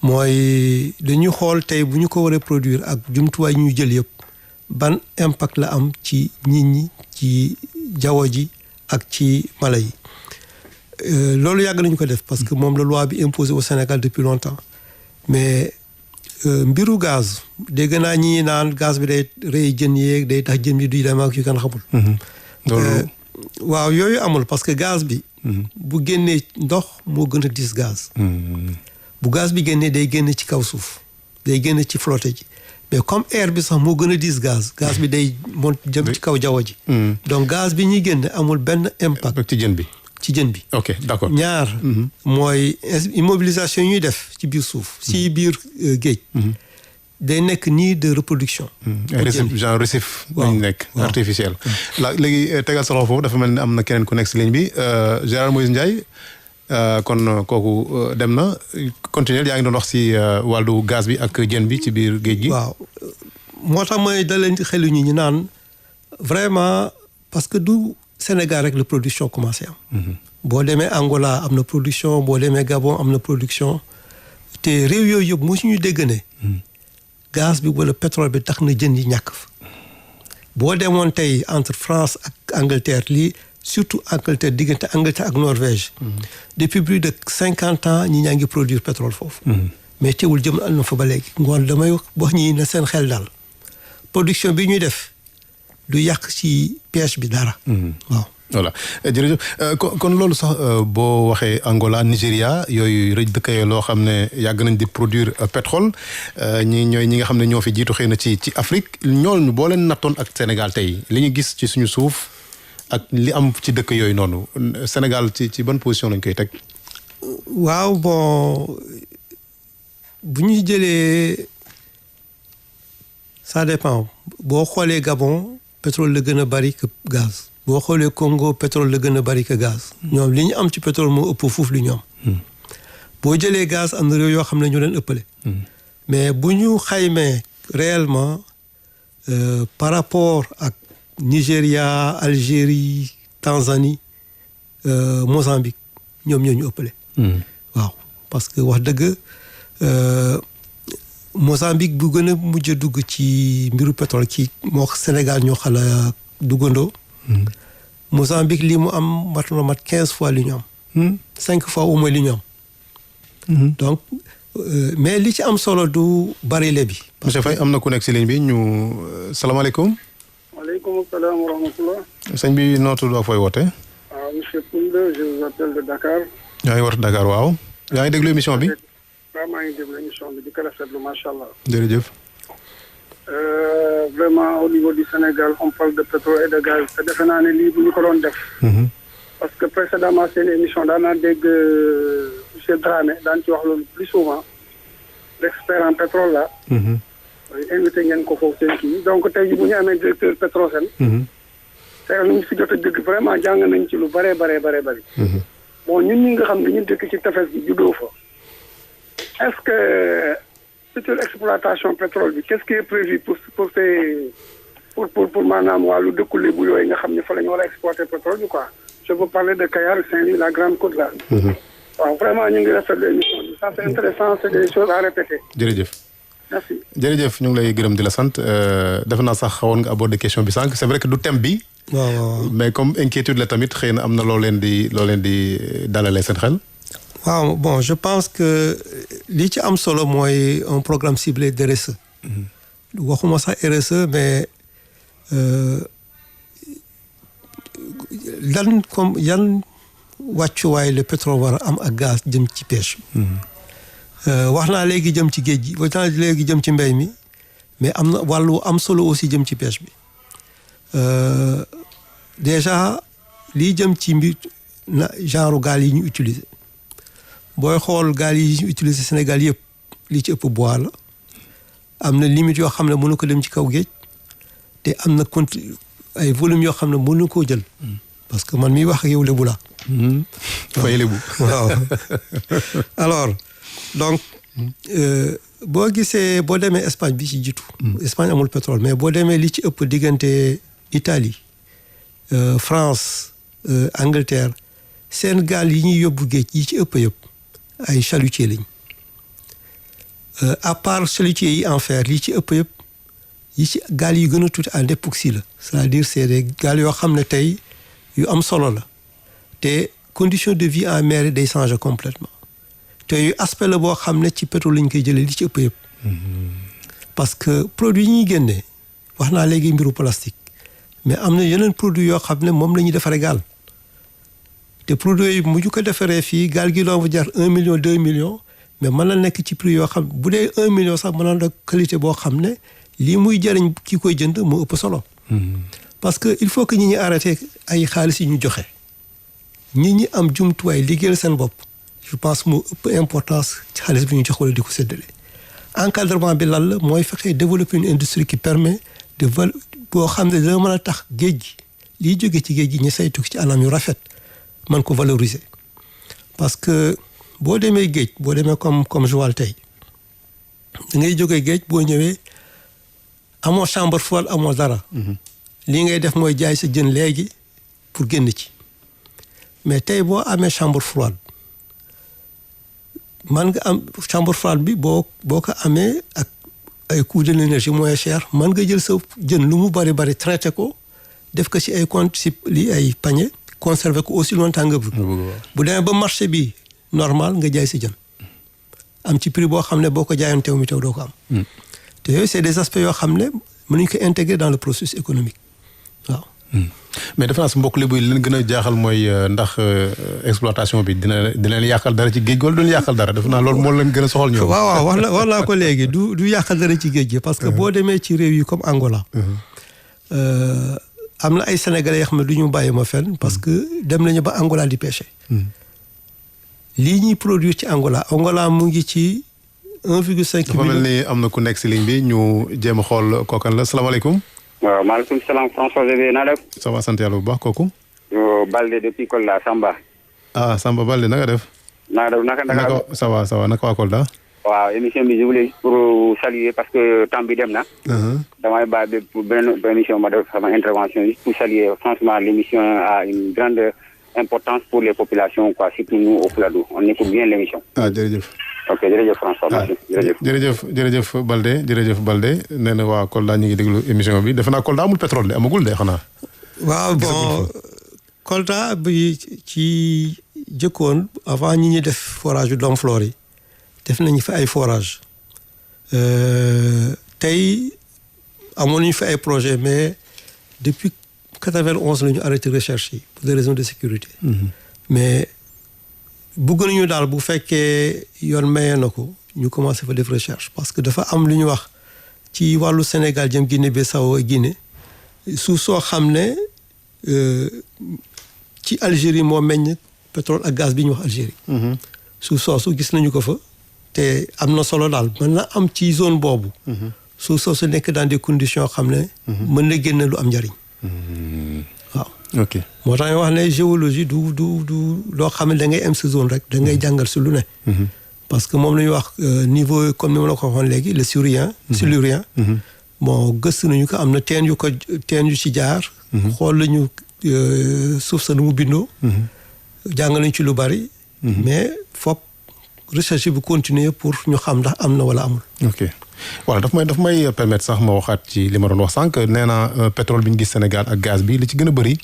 mooy dañuy xool tey bu ñu ko waree produire ak jumtuwaay ñuy jël yëpp ban impact la am ci nit ñi ci jaww ji ak ci mala yi loolu yàgg nañu ko def parce que moom la loi bi imposé au Sénégal depuis longtemps mais mbiru gaz dégg naa ñi naan gaz bi day rey jën yeeg day tax jën bi duy dem ak yu kan xamul. waaw yooyu amul parce que gaz bi. bu génnee ndox moo gën a diis gaz. bu gaz bi génnee day génne ci kaw suuf day génne ci flotte ji mais comme air bi sax moo gën a diis gaz bi day mont jëm ci kaw jaww ji. donc gaz bi ñuy génne amul benn impact. ci jën bi. ci jën bi. ok d'accord ñaar. mooy immobilisation ñuy def ci biir suuf. ci biir géej. day nekk nid de reproduction. genre récif. waaw nekk artificiel. léegi tegal sa loxo foofu dafa mel ni am na keneen ku nekk si ligne bi Gérard Moïse Ndiaye. kon kooku dem na continuer yaa ngi doon wax si wàllu gaz bi ak jën bi ci biir géej gi. waaw moo tax mooy daleen xelu ñi naan vraiment parce que du Sénégal rek la production commencé am. boo demee Angola am na production boo demee Gabon am na production te réew yooyu yëpp moo suñu dégg ne gaz bi wala pétrole bi tax na jën yi ñàkk fa. boo demoon tey entre France ak Angleterre lii. surtout Angleterre diggante Angleterre ak Norvège. depuis plus de 50 ans ñi ñaa ngi produire pétrole foofu. mais teewul jëm na fa ba léegi. ngoon damay wax ñi na seen xel daal production bi ñuy def du yàq ci pêche bi dara. waaw. voilà jërëjëf kon loolu sax boo waxee Angola Nigéria yooyu rëj dëkk yooyu loo xam ne yàgg nañ di produire pétrole ñi nga xam ne ñoo fi jiitu xëy na ci Afrique ñooñu boo leen nattoon ak Sénégal tey li ñu gis ci suñu suuf. ak li am ci dëkk yooyu noonu Sénégal ci ban position lañ koy teg. waaw bon bu ñuy jëlee ça dépend boo xoolee Gabon pétrole la gën a bari que gaz. boo xoolee Congo pétrole la gën a bari que gaz. ñoom li ñu am ci pétrole moo ëpp fuuf li ñu am. boo jëlee gaz am na réew yoo xam ne ñoo leen ëppale. mais bu ñu xaymee réellement par rapport ak. Nigéria Algérie Tanzanie Mozambique ñoom ñoo ñu ëppale. waaw parce que wax dëgg Mozambique bu gën a mujj a dugg ci mbiru pétrole ci moo Sénégal ñoo xala duggandoo. Mozambique lii mu am mat 15 fois li ñu am. 5 fois au moins li ñu am. donc mais li ci am solo du barile bi. monsieur Faye am na ku nekk si ligne bi ñu salaamaaleykum. Waaleykum salaam wa rahmatullah. sëñ bi noo tudd ak fooy woote. monsieur Kounde je vous appelle de Dakar. yaa ngi woote Dakar waaw. yaa ngi déglu émission bi. waaw maa ngi déglu émission bi di ko rafetlu macha allah. jërëjëf. vraiment au niveau du Sénégal on parle de pétrole et de gaz te defe naa ne lii bu ñu ko doon def. parce que précédemment seen émission daan naa dégg monsieur Dramé daan ci wax loolu plus souvent l'expert en pétrole là. invité ngeen ko foofu seen kii donc tey jii bu ñu amee directeur Petrosen. tey lu ñu fi jot a dégg vraiment jàng nañ ci lu bare. bon ñun ñi nga xam ne ñu dëkk ci tefes gi juddoo fa. est-ce que future exploitation pétrole bi qu'est-ce qui est prévu pour maanaam wàllu dëkku Lebu yooyu nga xam ne fa la ñu war a exploiter pétrole bi quoi. je veux parler de Kayar Saint-Louis la Grande Côte là. waaw vraiment ñu ngi rafetlu émission bi ça c'est intéressant c'est des choses à répéter. jërëjëf. merci. jërëjëf ñu ngi lay gërëm di la sant defe naa sax xawoon nga aborder question bi sànq c'est vrai que du thème bi. waaw mais comme inquiétude la tamit xëy na am na loo leen di dalalee seen xel. waaw bon je pense que li ci am solo mooy un programme ciblé de RSE. waxuma sax RSE mais yan wàccuwaay le pétrole war a am ak gaz jëm ci pêche. wax naa léegi jëm ci géej gi wax naa léegi jëm ci mbéy mi mais am na wàllu am solo aussi jëm ci pêche bi déjà lii jëm ci mbir na genre gaal yi ñu utiliser booy xool gaal yi ñu utiliser Sénégal yëpp li ci ëpp bois la am na limite yoo xam ne mënu ko dem ci kaw géej te am na ay volume yoo xam ne mënu koo jël parce que man miy wax ak yow lébu la fay lébu waaw alors donc boo gisee boo demee Espagne bi ci jiitu Espagne amul pétrole mais boo demee li ci ëpp diggante Italie France Angleterre seen gaal yi ñuy yóbbu géej yi ci ëpp yëpp ay chalutier lañ à part chalutier yi en fer li ci ëpp yëpp yi ci gaal yi gën a tuuti en époxy la c'est-à-dire c'est des gaal yoo xam ne tey yu am solo la te condition de vie en mer day changer complètement te yu aspect la boo xam ne ci pétrole lañ koy jëlee li ci ëpp yëpp parce que produit yi ñuy génnee wax naa léegi mbiru plastique mais am na yeneen produit yoo xam ne moom la ñuy defaree gaal te produit yi mu ñu ko defaree fii gaal gi doon jar 1 million 2 millions mais mën na nekk ci prix yoo xam bu dee 1 million sax mën na nekk qualité boo xam ne lii muy jëriñ ki koy jënd moo ëpp solo. parce que il faut que ñi arrêté ay xaalis yi ñu joxe ñi am jumtuwaay liggéeyal seen bopp je pense moo ëpp importance ci xaalis bi ñu jox wala di ko séddale. encadrement bi lan la mooy fexe développer une industrie qui permet de boo xam ne dina mën a tax géej gi liy jóge ci géej gi ñu saytu ci anam yu rafet mën ko valoriser parce que boo demee géej boo demee comme Joal tey da ngay jógee géej boo ñëwee amoo chambre froide amoo dara. lii ngay def mooy jaay sa jën léegi pour génn ci mais tey boo amee chambre froide man nga am chambre froide bi boo ko amee ak ay coût de l'énergie moins cher man nga jël sa jën lu mu bari traité ko def ko ci ay compte ci lii ay panier conserver ko aussi longtemps nga bëgg bu demee ba marché bi normal nga jaay si jën am ci prix boo xam ne boo ko jaayoon teew mi teew doo ko am te yooyu c'est des aspects yoo xam ne mënuñ ko intégrer dans le processus économique waaw. mais defe naa su mbokk lébu yi leen gën a jaaxal mooy ndax exploitation bi dina leen yàqal dara ci géej gi wala duñu yàqal dara defe naa loolu moo leen gën a soxal ñoom. waaw wax naa ko léegi du yàqal dara ci géej gi. parce que boo demee ci réew yi comme Angola. am na ay sénégalais yoo xam ne du ñu bàyyi ma fenn parce que dem nañu ba Angola di pêcher. lii ñuy produire ci Angola mu ngi ci 1,5 dafa mel ni am na ku nekk si ligne bi ñu jéem a xool kookan la salaamaaleykum. waaw maaleykum salaam François Xavier naa def. ça va sant yàlla bu baax kooku. Balde depuis Kolda Samba. ah Samba Balde naka def. naa def naka. ça va naka waa Kolda. waaw émission bi je voulais pour saluer parce que temps bi dem na. damay bàyyi pour beneen émission ma def sama intervention juste pour saluer franchement l'émission a une grande importance pour les populations quoi surtout nous au Fouladou on écoute bien l'émission. ah jërëjëf. ok jërëjëf François merci jërëjëf jërëjëf Balde nee na waa Kolda ñu ngi déglu émission bi defe naa Kolda amul pétrole de amagul de xanaa. waaw bon Kolda bi ci jëkkoon avant ñi ñuy def forage yu Domflor yi def nañu fi ay forage tey amoon nañu fi ay projet mais depuis 91 la ñu arrêté recherche yi pour des raisons de sécurité. mais bëgg nañu daal bu fekkee yoon mayee na ko ñu commencé fa def recherche parce que dafa am lu ñu wax ci wàllu Sénégal jëm Guinée-Bissau ak Guinée suuf soo xam ne ci Algérie moo meññ pétrole ak gaz bi ñu wax Algérie. suuf soosu gis nañu ko fa te am na solo daal mën na am ci zone boobu. suuf soosu nekk dans des conditions xam ne. mën na génne lu am njariñ. waaw. ok moo tax ñu wax ne géologie du loo xam ne da ngay am sa zone rek da ngay jàngal si lu ne. parce que moom la ñuy wax niveau comme ni ma la ko waxoon léegi le silurien. bon gëstu nañu ko am na teen yu ci jaar. xool lañu suuf sa nu mu bindoo. jàng nañu ci lu bari. mais foog recherche bi continuer pour ñu xam ndax am na wala amul. ok voilà daf may permettre sax ma waxaat ci li ma doon wax sànq nee naa pétrole bi ñu gis Sénégal ak gaz bi li ci gën a bëri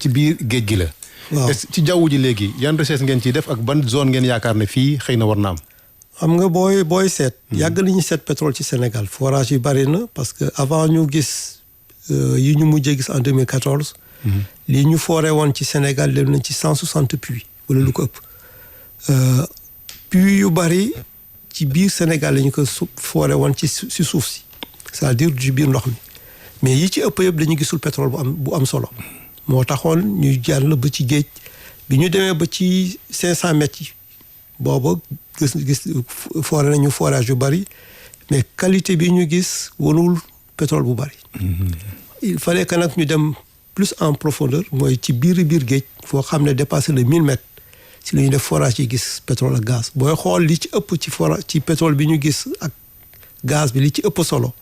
ci biir géej gi la. waaw ci jaww ji léegi yan recherche ngeen ciy def ak ban zone ngeen yaakaar ne fii xëy na war na am. xam nga booy seet. yàgg nañu seet pétrole ci Sénégal forage yi bari na parce que avant ñu gis yi ñu mujjee gis en 2014. lii ñu fooree woon ci Sénégal dem nañ ci 160 puits wala lu ko ëpp. puits yu bari ci biir Sénégal la ñu ko foore woon ci suuf si c'est-à-dire ci biir ndox mi mais yi ci ëpp yëpp dañu gisul pétrole bu am solo moo taxoon ñuy jàll ba ci géej bi ñu demee ba ci 500 mètres yi booba gis foore nañu forage yu bari mais qualité bi ñu gis wanul pétrole bu bari il fallait que nag ñu dem plus en profondeur mooy ci biir géej foo xam ne dépassé le 1000 mètres si lu ñu def forage yi gis pétrole ak gaz booy xool li ci ëpp ci forage ci pétrole bi ñu gis ak gaz bi li ci ëpp solo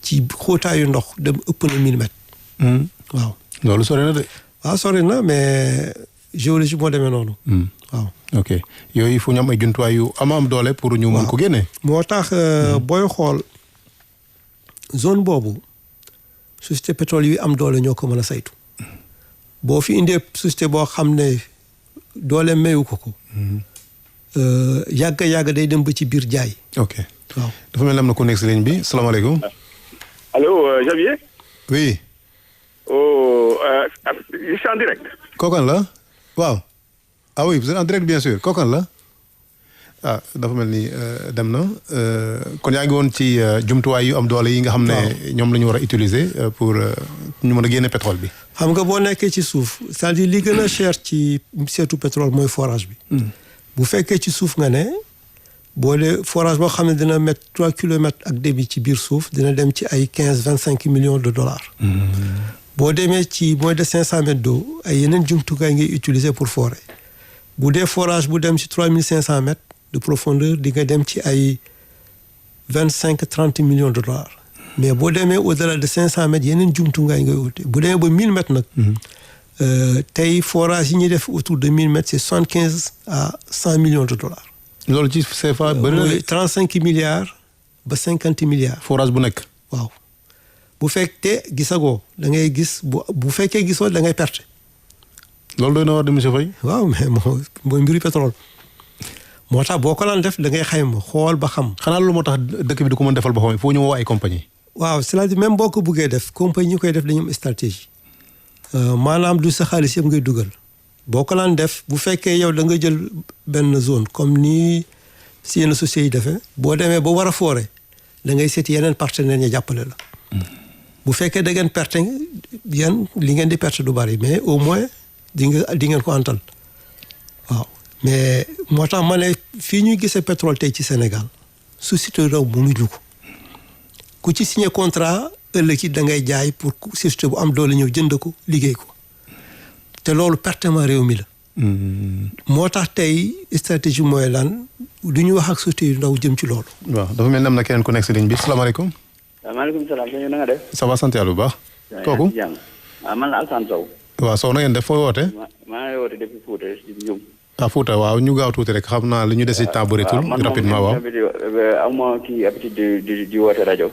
ci xóotaayu ndox dem ëpp na 1000 mètres. waaw loolu sori na de. waaw sori na mais géologie moo demee noonu. waaw ok yooyu il faut ñu am ay jumtuwaay yu am doole pour ñu mën ko génne. moo tax booy xool zone boobu société pétrole yi am doole ñoo ko mën a saytu. boo fi indee société boo xam ne doole mayu ko. yàgg day dem ba ci biir jaay. ok waaw dafa mel ni am na ku nekk si ligne bi salaamaaleykum. Allô, Javier? Oui. Je suis en direct. Kookan la waaw. Ah oui vous êtes en direct bien sûr kookan la ah dafa mel ni dem na kon yaa ngi woon ci jumtuwaay yu am doole yi nga xam ne ñoom la ñu war a utiliser pour ñu mën a génne pétrole bi. xam nga boo nekkee ci suuf c'est-à-dire li gën a cher ci seetu pétrole mooy forage bi. bu fekkee ci suuf nga ne boo dee forage boo xam ne dina mettre 3 kilomètres ak demi ci biir suuf dina dem ci ay 15-25 millions de dollars. boo demee ci moins de 500 mètres d'eau ay yeneen jumtukaay ngay utiliser pour forer bu dee forage bu dem ci 3500 mètres de profondeur di nga dem ci ay 25-30 millions de dollars. mais boo demee au-delà de 500 mètres yeneen jumtukaay ngay wute bu demee ba 1000 mètres nag. tey forage yi ñuy def autour de 1000 mètres c'est 75 à 100 millions de dollars. loolu ci CFA bëri na 35 milliards ba 50 milliards. forage bu nekk. waaw bu fekkee gisagoo da ngay gis bu fekkee gisoo da ngay perte. loolu doy na war de monsieur Faye. waaw mais mooy mbiru pétrole moo tax boo ko daan def da ngay xayma xool ba xam. xanaa loolu moo tax dëkk bi du ko mën defal boppam foo ñu woo ay compagnie. waaw c'est-à-dire même boo ko buggee def compagnie ñu koy def dañu am stratégie. maanaam du sa xaalis yëpp ngay dugal boo ko daan def bu fekkee yow da nga jël benn zone comme ni si yenn sociétés yi defee boo demee ba war a foore da ngay seeti yeneen partenaires ñu jàppale la. bu fekkee da ngeen perte yéen li ngeen di perte du bari mais au moins di ngeen ko antal waaw mais moo tax ma ne fii ñuy gisee pétrole tey ci Sénégal société raw mënuñu ko ku ci signé contrat. ëllëg it da ngay jaay pour société bu am doole ñëw jënd ko liggéey ko te loolu pertement réew mi la. moo tax tey stratégie mooy lan du ñu wax ak société yu ndaw jëm ci loolu. waaw dafa mel ni am na keneen ku nekk si ligne bi salaamaaleykum. maaleykum salaam sëñ bi na nga def. ça va sant yàlla bu baax. kooku waaw man la Alassane Sow. waaw Sow na ngeen def fooy woote. maa ngi woote depuis Fouta di Ndioum. Fouta waaw ñu gaaw tuuti rek xam naa li ñu des ci temps bëreetul. rapidement waaw am ma kii habitude di woote rajo.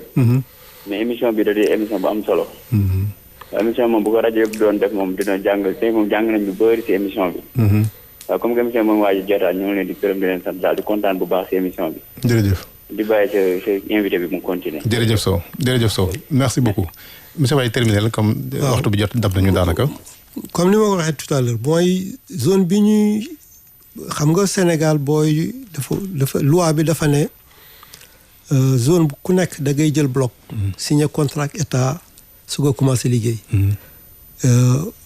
mais émission bi da di émission bu am solo. émission moom bu ko rajo yëpp doon def moom dina jàng tey moom jàng nañ lu bëri si émission bi. waaw comme que émission moom waa ji jotaal ñu ngi leen di gërëm di leen sant daal di kontaan bu baax si émission bi. jërëjëf. di bàyyi sa invité bi mu continuer. jërëjëf Sow merci beaucoup monsieur Faye terminel comme waxtu bi jot dab nañu daanaka. comme ni ma ko waxee tout à l'heure mooy zone bi ñuy xam nga Sénégal booy dafa loi bi dafa ne. zone ku nekk da ngay jël bloc. signé contrat ak état su ko commencé liggéey.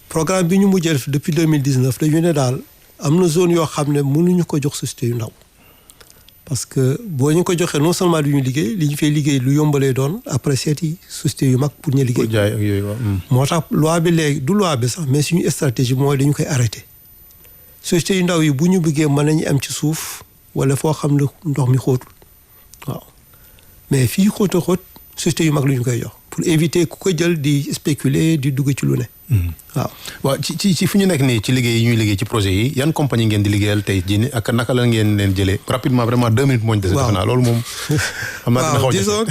programme bi ñu mujjee def depuis 2019 dañu ne daal am na zone yoo xam ne mënuñu ko jox société yu ndaw. parce que boo ñu ko joxee non seulement du ñu liggéey li ñu fay liggéey lu yombalee doon après seeti société yu mag pour ñu liggéey. pour jaay ak yooyu waaw. moo tax loi bi léegi du loi bi sax mais suñu stratégie mooy dañu koy arrêté. société yu ndaw yi bu ñu bëggee mën nañu am ci suuf wala foo xam ne ndox mi xóotul waaw. mais fii xóot société yu mag lu ñu koy jox pour éviter ku ko jël di spéculer di dugg ci lu ne. waaw ci fi ñu nekk nii ci liggéey yi ñuy liggéey ci projet yi yan compagnie ngeen di liggéeyal tey jii nii ak naka la ngeen leen jëlee rapidement vraiment 2 minutes moo ñu dese. defe naa loolu moom. xam naa dina xaw a disons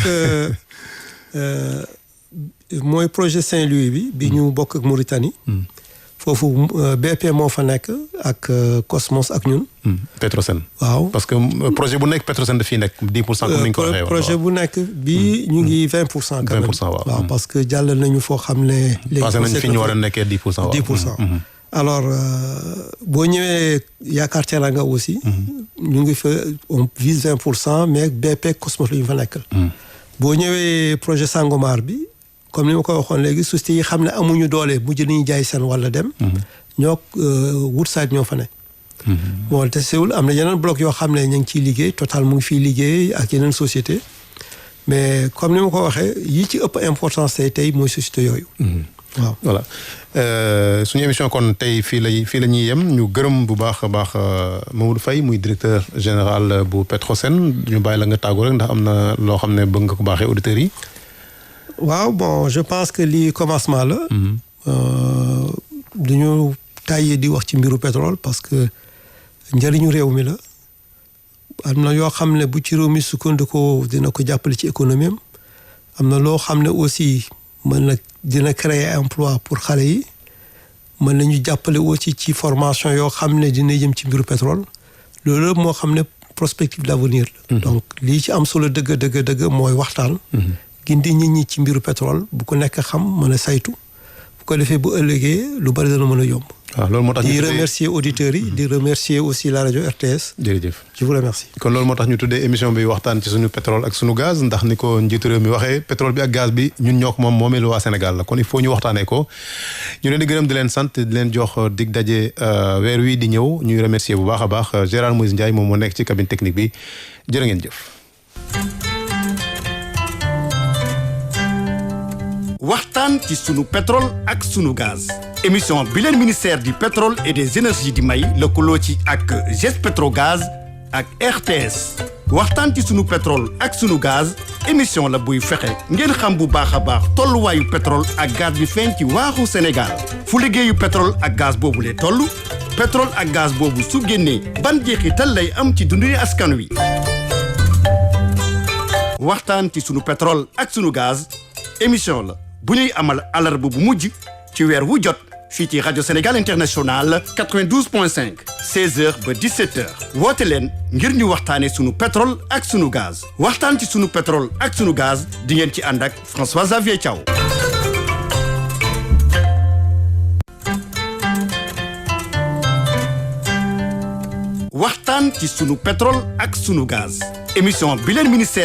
que mooy projet Saint-Louis bi ñu bokk ak Mauritanie. foofu BP moo fa nekk ak Cosmos ak ñun. Petrosen. waaw parce que projet bu nekk Petrosen daf fiy nekk 10% comme ni ñu ko waxee. projet bu nekk bii ñu ngi 20%. 20% waaw parce que jàll nañu foo xam ne. léegi passé nañu fi ñu war a nekkee 10%. waaw 10%. alors boo ñëwee yaakaar teranga aussi. ñu ngi fa on vise 20% mais BP Cosmos la ñu fa nekkal. boo ñëwee projet Sangomar bi comme ni ma ko waxoon léegi sociétés yi xam ne amuñu doole mujj nañu jaay seen walla dem. ñoo Woodside ñoo fa nekk. bon te Séoul am na yeneen bloc yoo xam ne ñu ngi ciy liggéey Total mu ngi fiy liggéey ak yeneen société mais comme ni ma ko waxee yi ci ëpp importance tey mooy société yooyu. waaw voilà suñu émission kon tey fii la ñuy yem ñu gërëm bu baax a baax Mamadou Faye muy directeur général bu Petrosen ñu bàyyi la nga tàggu rek ndax am na loo xam ne bëgg nga ko baaxee auditeurs yi. waaw bon je pense que lii commencement la. duñu tàyyee di wax ci mbiru pétrole parce que njëriñu réew mi la am na yoo xam ne bu ci réew mi sukkandikoo dina ko jàppale ci économie am na loo xam ne aussi dina créer emploi pour xale yi mën nañu jàppale aussi ci formation yoo xam ne dina jëm ci mbiru pétrole loolu moo xam ne prospective d'avenir la. donc lii ci am solo dëgg mooy waxtaan. gindi nit ñi ci mbiru pétrole bu ko nekk xam mën a saytu bu ko defee bu ëllëgee lu bari dana mën a yomb. waaw loolu moo tax di remercier auditeurs yi di remercier aussi la rajo RTS. jërëjëf je vous remercie. kon loolu moo tax ñu tuddee émission bi waxtaan ci suñu pétrole ak suñu gaz ndax ni ko njiitu réew mi waxee pétrole bi ak gaz bi ñun ñoo ko moom moomeelu waa Sénégal la kon il faut ñu waxtaanee ko ñu leen di gërëm di leen sant di leen jox dig daje weer wi di ñëw ñuy remercier bu baax a baax Gérard Moïse Ndiaye moom moo nekk ci cabine technique bi jërë ngeen jëf. waxtaan ci sunu pétrole ak sunu gaz émission bi leen ministère du pétrole et des énergies di may lëkkaloo ci ak GES Petrogaz ak RTS waxtaan ci sunu pétrole ak sunu gaz émission la buy fexe ngeen xam bu baax a baax tolluwaayu pétrole ak gaz bi feeñ ci waaxu Sénégal fu liggéeyu pétrole ak gaz boobu le toll pétrole ak gaz boobu su génnee ban jeexital lay am ci dundu askan wi waxtaan ci sunu pétrole ak sunu gaz émission la bu ñuy amal alarba bu mujj ci weer wu jot fii ci rajo Sénégal International 92.5 16h ba 17h woote leen ngir ñu waxtaane sunu pétrole ak sunu gaz waxtaan ci sunu pétrole ak sunu gaz di ngeen ci ànd ak François Xavier Thiaw. waxtaan ci sunu pétrole ak sunu gaz émission bi leen ministère